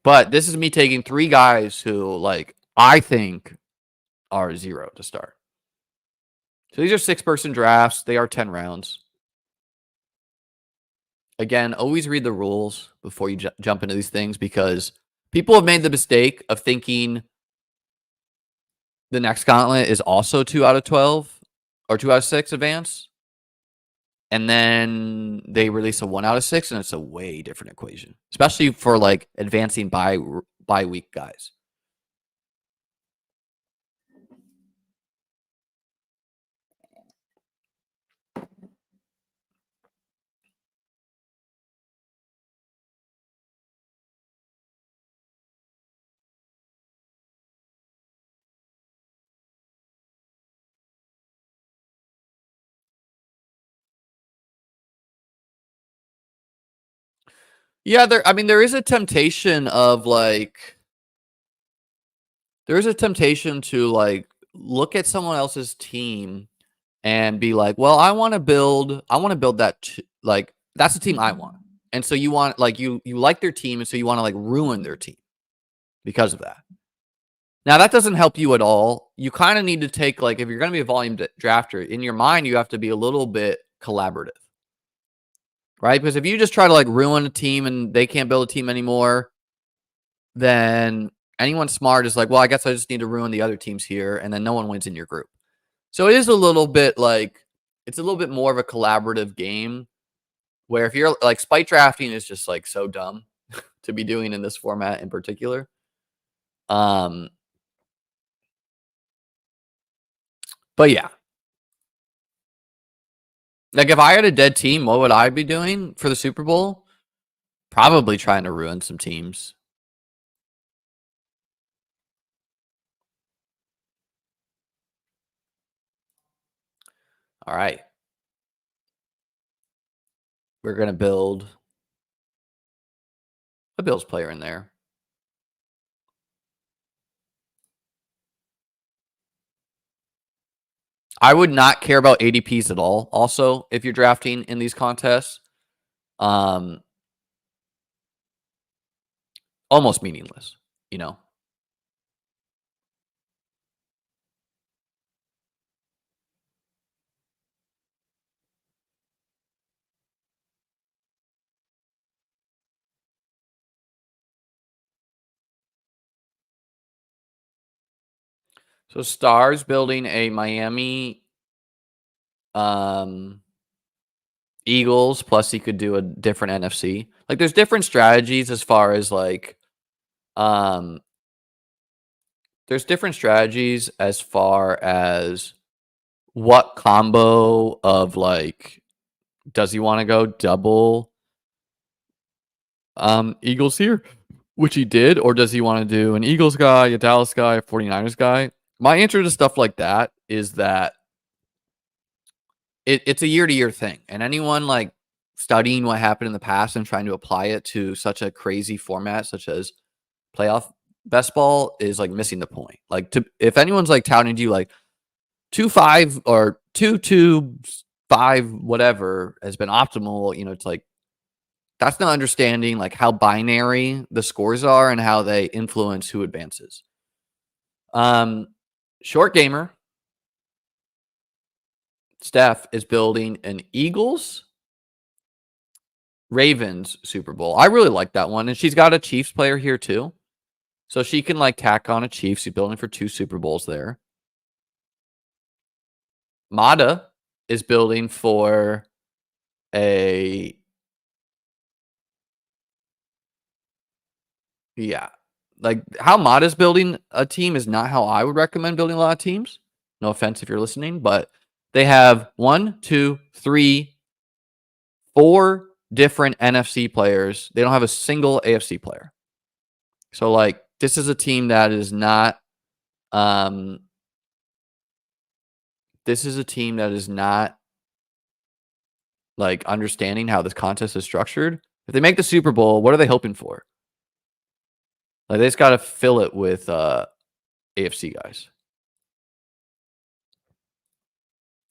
But this is me taking 3 guys who I think are 0 to start. So these are 6-person drafts. They are 10 rounds. Again, always read the rules before you jump into these things because people have made the mistake of thinking the next gauntlet is also 2 out of 12 or 2 out of 6 advance. And then they release a 1 out of 6, and it's a way different equation, especially for advancing by week guys. Yeah, there is a temptation of there's a temptation to look at someone else's team and be like, well, I want to build that that's the team I want. And so you want you like their team, and so you want to ruin their team because of that. Now that doesn't help you at all. You kind of need to take if you're going to be a volume drafter, in your mind you have to be a little bit collaborative. right? Because if you just try to like ruin a team and they can't build a team anymore, then anyone smart is like, well, I guess I just need to ruin the other teams here, and then no one wins in your group. So it is a little bit like it's a little bit more of a collaborative game where if you're like spite drafting is just like so dumb to be doing in this format in particular. Um, but yeah, like if I had a dead team, what would I be doing for the Super Bowl? Probably trying to ruin some teams. All right. We're going to build a Bills player in there. I would not care about ADPs at all. Also, if you're drafting in these contests, almost meaningless, you know. So Stars building a Miami Eagles, plus he could do a different NFC. Like there's different strategies as far as like there's different strategies as far as what combo of like does he want to go double Eagles here, which he did, or does he want to do an Eagles guy, a Dallas guy, a 49ers guy? My answer to stuff like that is that it's a year-to-year thing, and anyone like studying what happened in the past and trying to apply it to such a crazy format such as playoff best ball is like missing the point. Like if anyone's like touting to you like 2-5 or 2-2-5 whatever has been optimal, you know, it's like that's not understanding like how binary the scores are and how they influence who advances. Short gamer Steph is building an Eagles Ravens Super Bowl. I really like that one. And she's got a Chiefs player here too. So she can like tack on a Chiefs. She's building for 2 Super Bowls there. Mata is building for a yeah. Like how Mata's building a team is not how I would recommend building a lot of teams. No offense if you're listening, but they have 1, 2, 3, 4 different NFC players. They don't have a single AFC player. So like this is a team that is not this is a team that is not like understanding how this contest is structured. If they make the Super Bowl, what are they hoping for? Like they just got to fill it with AFC guys.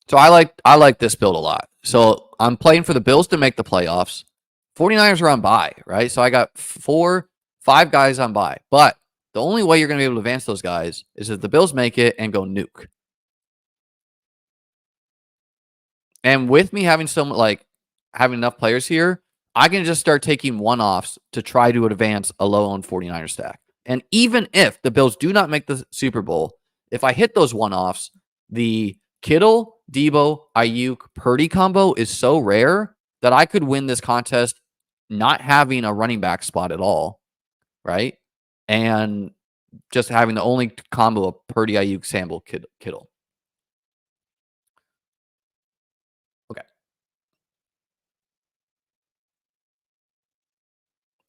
So I like this build a lot. So I'm playing for the Bills to make the playoffs. 49ers are on bye, right? So I got 5 guys on bye. But the only way you're going to be able to advance those guys is if the Bills make it and go nuke. And with me having having enough players here, I can just start taking one-offs to try to advance a low-owned 49er stack. And even if the Bills do not make the Super Bowl, if I hit those one-offs, the Kittle, Debo, Ayuk, Purdy combo is so rare that I could win this contest not having a running back spot at all, right? And just having the only combo of Purdy, Ayuk, Sample, Kittle. Okay.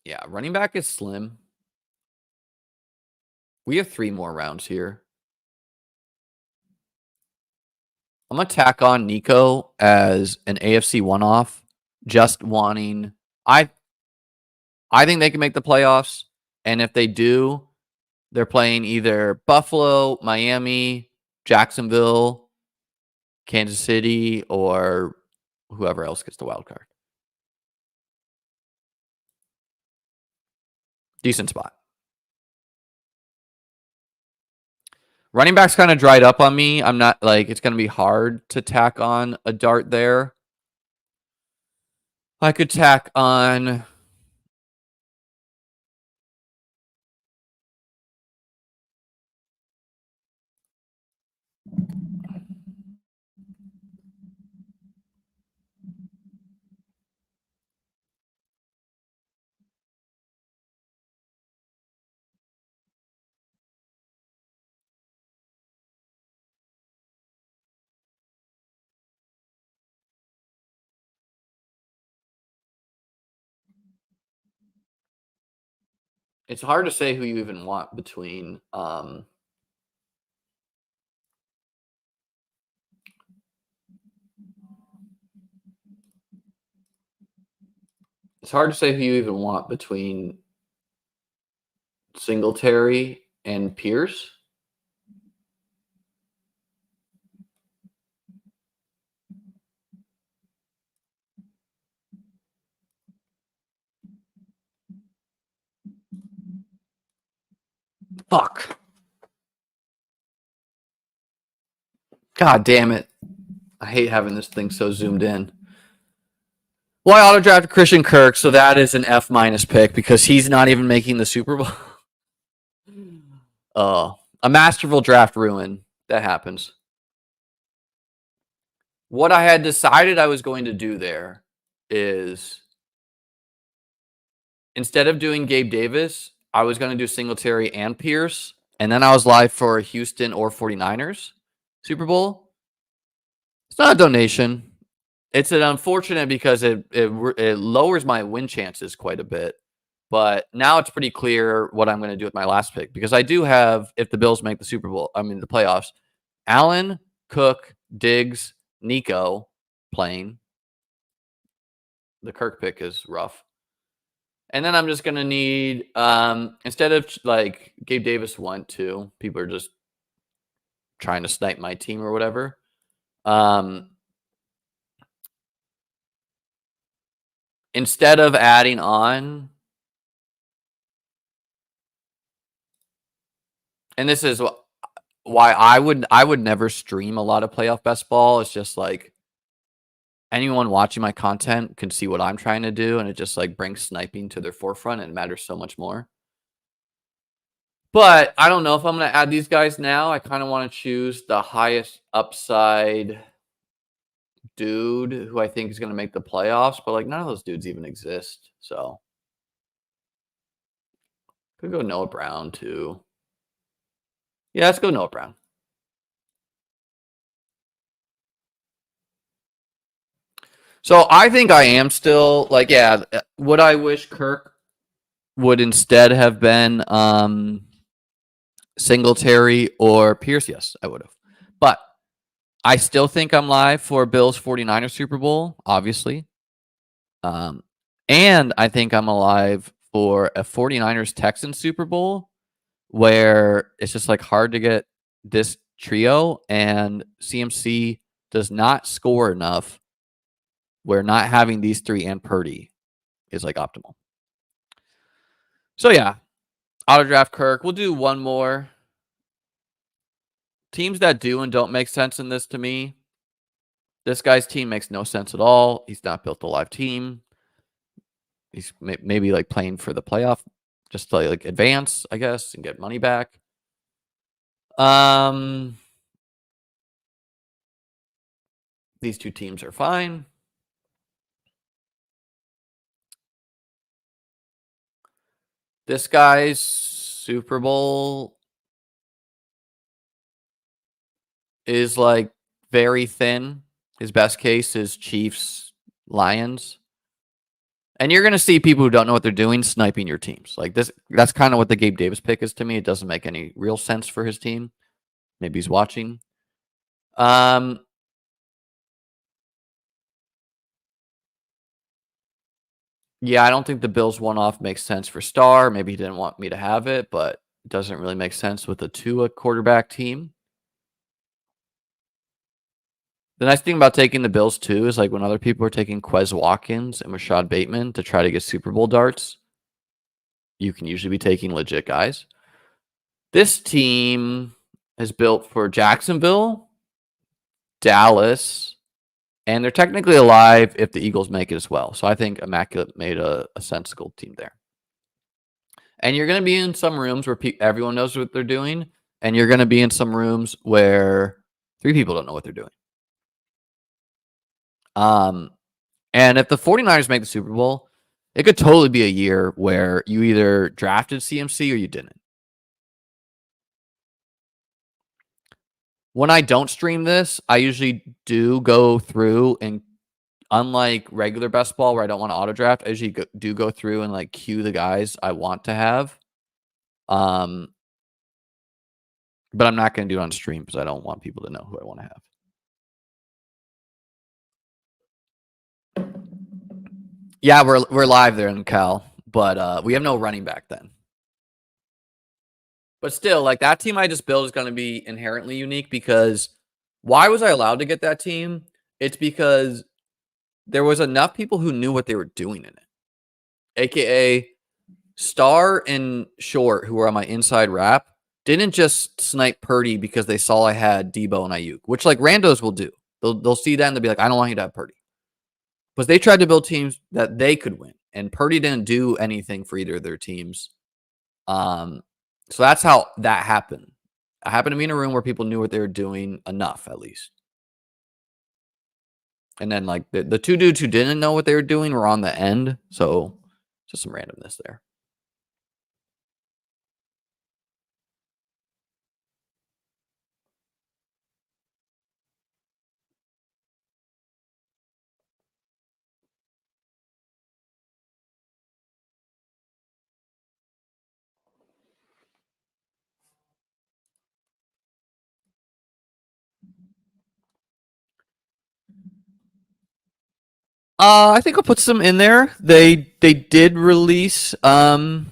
Yeah, running back is slim. We have 3 more rounds here. I'm going to tack on Nico as an AFC one-off, just wanting I think they can make the playoffs, and if they do, they're playing either Buffalo, Miami, Jacksonville, Kansas City, or whoever else gets the wild card. Decent spot. Running back's kind of dried up on me. I'm not like it's going to be hard to tack on a dart there. I could tack on. It's hard to say who you even want between. It's hard to say who you even want between Singletary and Pierce. Fuck. God damn it. I hate having this thing so zoomed in. Well, I auto drafted Christian Kirk, so that is an F- pick because he's not even making the Super Bowl. A masterful draft ruin. That happens. What I had decided I was going to do there is instead of doing Gabe Davis, I was going to do Singletary and Pierce, and then I was live for Houston or 49ers Super Bowl. It's not a donation. It's an unfortunate because it lowers my win chances quite a bit. But now it's pretty clear what I'm going to do with my last pick because I do have, if the Bills make the Super Bowl, I mean the playoffs, Allen, Cook, Diggs, Nico playing. The Kirk pick is rough. And then I'm just going to need, instead of like Gabe Davis went to, people are just trying to snipe my team or whatever. Instead of adding on, and this is why I would never stream a lot of playoff best ball. It's just like anyone watching my content can see what I'm trying to do, and it just like brings sniping to their forefront, and it matters so much more. But I don't know if I'm going to add these guys now. I kind of want to choose the highest upside dude who I think is going to make the playoffs, but like none of those dudes even exist. So could go Noah Brown too. Yeah, let's go Noah Brown. So I think I am still like, yeah, would I wish Kirk would instead have been Singletary or Pierce? Yes, I would have. But I still think I'm live for Bills 49ers Super Bowl, obviously. And I think I'm alive for a 49ers Texans Super Bowl where it's just like hard to get this trio and CMC does not score enough where not having these three and Purdy is like optimal. So yeah, auto draft Kirk. We'll do one more. Teams that do and don't make sense in this to me. This guy's team makes no sense at all. He's not built a live team. He's maybe like playing for the playoff, just to like advance, I guess, and get money back. These two teams are fine. This guy's Super Bowl is like very thin. His best case is Chiefs, Lions. And you're going to see people who don't know what they're doing sniping your teams. Like this, that's kind of what the Gabe Davis pick is to me. It doesn't make any real sense for his team. Maybe he's watching. Yeah, I don't think the Bills one-off makes sense for Starr. Maybe he didn't want me to have it, but it doesn't really make sense with a Tua quarterback team. The nice thing about taking the Bills, too, is like when other people are taking Quez Watkins and Rashad Bateman to try to get Super Bowl darts, you can usually be taking legit guys. This team is built for Jacksonville, Dallas, And they're technically alive if the Eagles make it as well. So I think Immaculate made a sensible team there. And you're going to be in some rooms where everyone knows what they're doing. And you're going to be in some rooms where 3 people don't know what they're doing. And if the 49ers make the Super Bowl, it could totally be a year where you either drafted CMC or you didn't. When I don't stream this, I usually do go through and, unlike regular best ball where I don't want to auto draft, I usually do go through and like queue the guys I want to have. But I'm not going to do it on stream because I don't want people to know who I want to have. Yeah, we're live there in Cal, but we have no running back then. But still, like that team I just built is going to be inherently unique because why was I allowed to get that team? It's because there was enough people who knew what they were doing in it. AKA Star and Short, who were on my inside wrap, didn't just snipe Purdy because they saw I had Debo and Ayuk, which like randos will do. They'll see that and they'll be like, I don't want you to have Purdy. But they tried to build teams that they could win. And Purdy didn't do anything for either of their teams. So that's how that happened. I happened to be in a room where people knew what they were doing enough, at least. And then like the 2 dudes who didn't know what they were doing were on the end. So just some randomness there. I think I'll put some in there. They did release a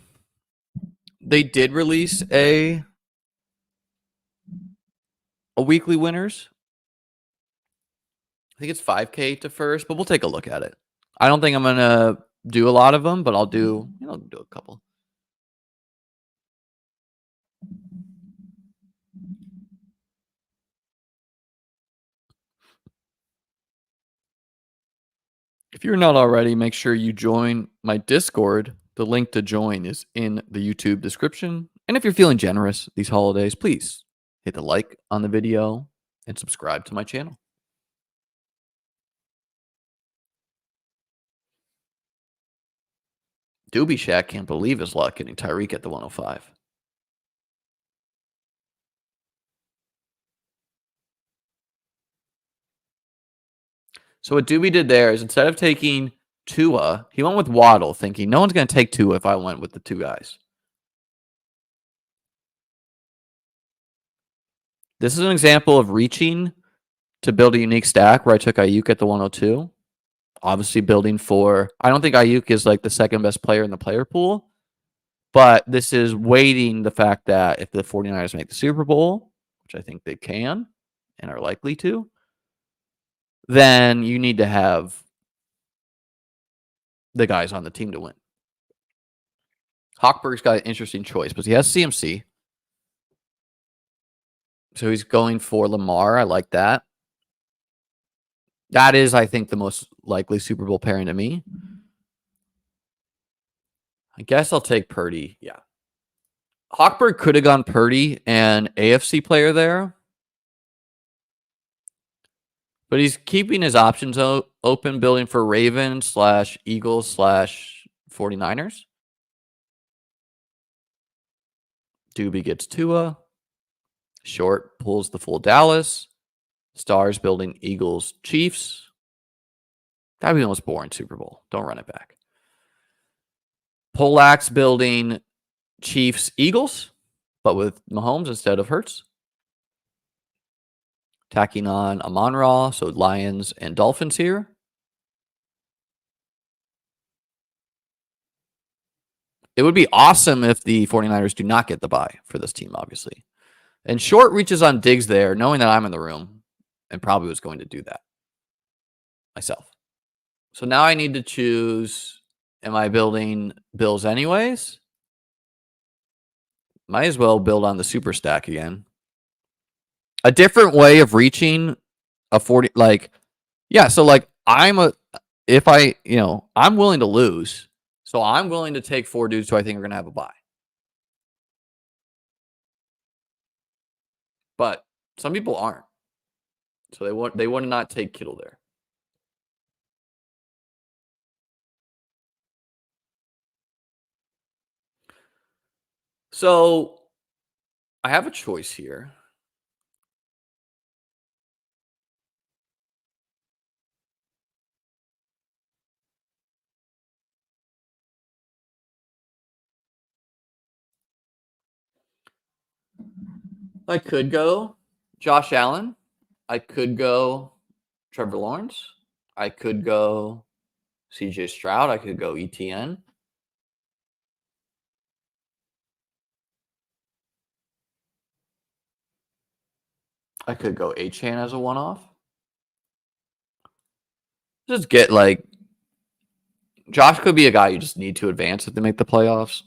weekly winners. I think it's 5K to first, but we'll take a look at it. I don't think I'm gonna do a lot of them, but I'll do a couple. If you're not already, make sure you join my Discord. The link to join is in the YouTube description. And if you're feeling generous these holidays, please hit the like on the video and subscribe to my channel. Doobie Shack can't believe his luck getting Tyreek at the 105. So what Doobie did there is instead of taking Tua, he went with Waddle, thinking no one's going to take Tua if I went with the 2 guys. This is an example of reaching to build a unique stack where I took Ayuk at the 102. Obviously building for, I don't think Ayuk is like the second best player in the player pool, but this is weighting the fact that if the 49ers make the Super Bowl, which I think they can and are likely to, then you need to have the guys on the team to win. Hawkberg's got an interesting choice, but he has CMC. So he's going for Lamar. I like that. That is, I think, the most likely Super Bowl pairing to me. I guess I'll take Purdy. Yeah. Hawkberg could have gone Purdy and AFC player there. But he's keeping his options open, building for Ravens / Eagles / 49ers. Doobie gets Tua. Short pulls the full Dallas. Stars building Eagles Chiefs. That'd be the most boring Super Bowl. Don't run it back. Polak's building Chiefs Eagles, but with Mahomes instead of Hurts. Tacking on Amon-Ra, so Lions and Dolphins here. It would be awesome if the 49ers do not get the bye for this team, obviously. And Short reaches on Diggs there, knowing that I'm in the room, and probably was going to do that myself. So now I need to choose, am I building Bills anyways? Might as well build on the super stack again. A different way of reaching a 40, like, Yeah, so I'm willing to lose. So I'm willing to take 4 dudes who I think are gonna have a bye. But some people aren't. So they would not take Kittle there. So I have a choice here. I could go Josh Allen. I could go Trevor Lawrence. I could go CJ Stroud. I could go ETN. I could go Achan as a one off. Just get Josh could be a guy you just need to advance if they make the playoffs.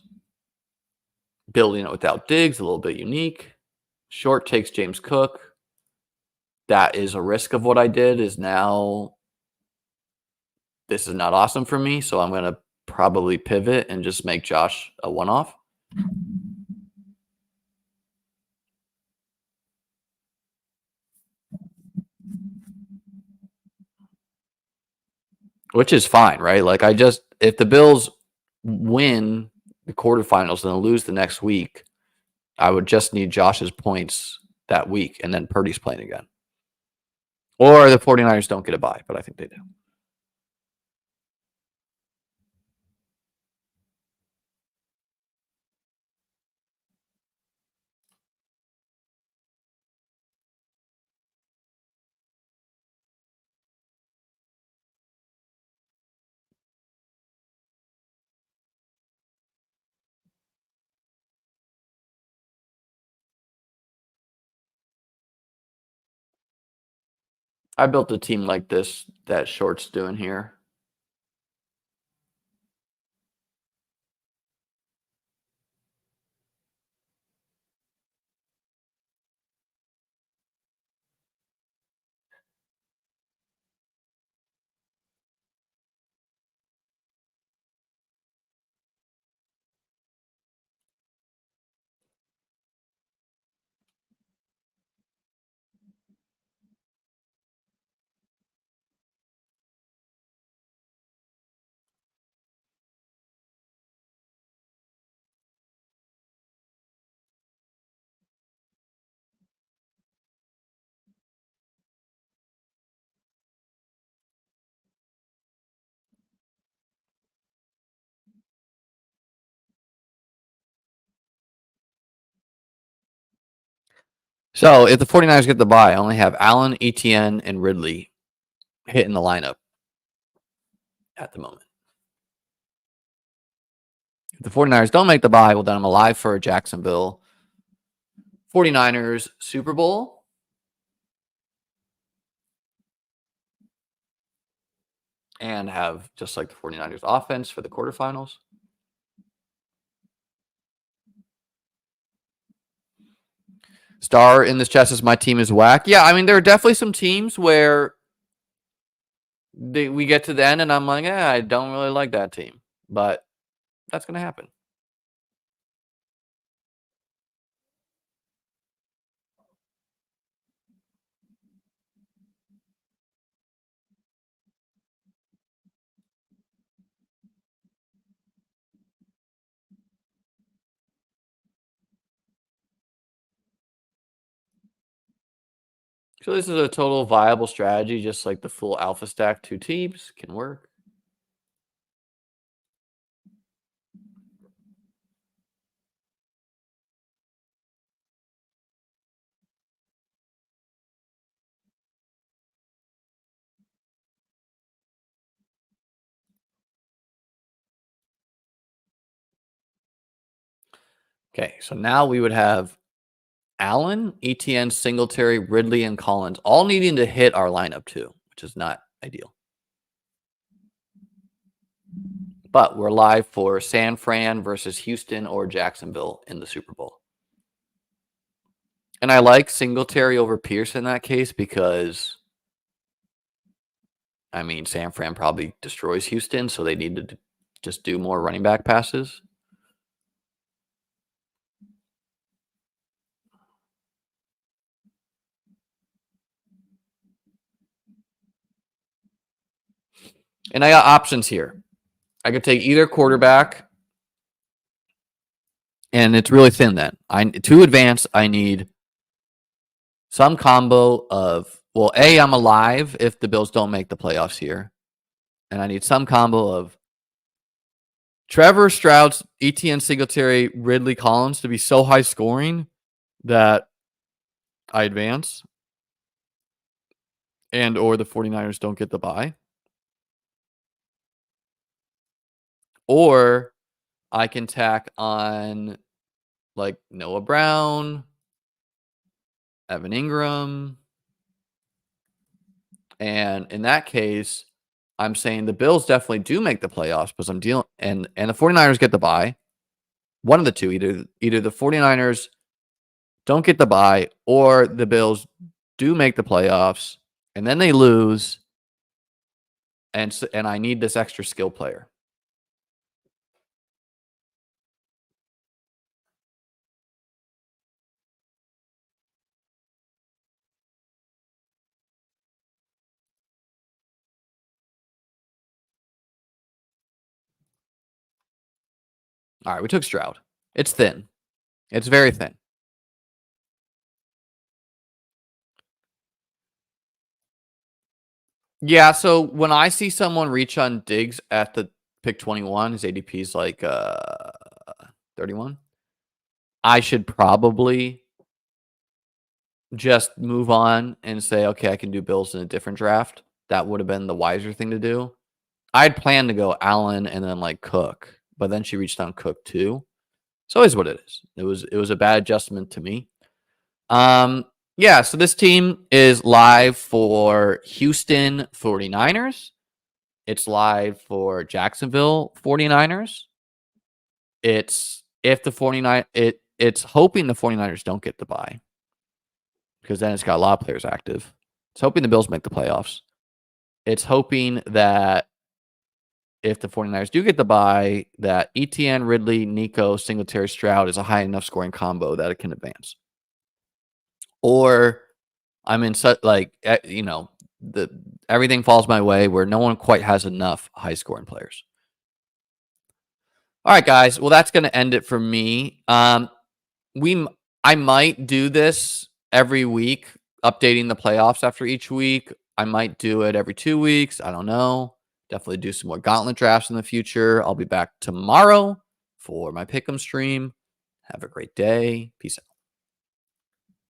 Building it without Diggs, a little bit unique. Short takes James Cook. That is a risk of what I did. Is now this is not awesome for me, so I'm gonna probably pivot and just make Josh a one off. Which is fine, right? If the Bills win the quarterfinals and then lose the next week, I would just need Josh's points that week, and then Purdy's playing again. Or the 49ers don't get a bye, but I think they do. I built a team like this that Short's doing here. So if the 49ers get the bye, I only have Allen, ETN, and Ridley hitting the lineup at the moment. If the 49ers don't make the bye, well, then I'm alive for a Jacksonville 49ers Super Bowl. And have just like the 49ers offense for the quarterfinals. Star in this chest is my team is whack. Yeah, I mean, there are definitely some teams where we get to the end and I'm like, I don't really like that team. But that's going to happen. So this is a total viable strategy, just like the full alpha stack, 2 teams can work. Okay, so now we would have Allen, ETN, Singletary, Ridley, and Collins all needing to hit our lineup too, which is not ideal. But we're live for San Fran versus Houston or Jacksonville in the Super Bowl. And I like Singletary over Pierce in that case because I mean, San Fran probably destroys Houston, so they need to just do more running back passes. And I got options here. I could take either quarterback, and it's really thin then. To advance, I need some combo of, well, A, I'm alive if the Bills don't make the playoffs here. And I need some combo of Trevor, Stroud, ETN, Singletary, Ridley, Collins to be so high scoring that I advance and or the 49ers don't get the bye. Or I can tack on like Noah Brown, Evan Ingram. And in that case, I'm saying the Bills definitely do make the playoffs because I'm dealing and the 49ers get the bye. One of the two, either the 49ers don't get the bye or the Bills do make the playoffs and then they lose and I need this extra skill player. All right, we took Stroud. It's thin. It's very thin. Yeah, so when I see someone reach on Diggs at the pick 21, his ADP is like 31. I should probably just move on and say, okay, I can do Bills in a different draft. That would have been the wiser thing to do. I'd planned to go Allen and then like Cook, but then she reached on Cook too. It's always what it is. It was a bad adjustment to me. Yeah, so this team is live for Houston 49ers. It's live for Jacksonville 49ers. It's if the 49 it's hoping the 49ers don't get the bye. Because then it's got a lot of players active. It's hoping the Bills make the playoffs. It's hoping that if the 49ers do get the bye, that ETN, Ridley, Nico, Singletary, Stroud is a high enough scoring combo that it can advance. Or I'm in such everything falls my way where no one quite has enough high scoring players. All right, guys. Well, that's going to end it for me. I might do this every week, updating the playoffs after each week. I might do it every 2 weeks. I don't know. Definitely do some more gauntlet drafts in the future. I'll be back tomorrow for my pick'em stream. Have a great day. Peace out.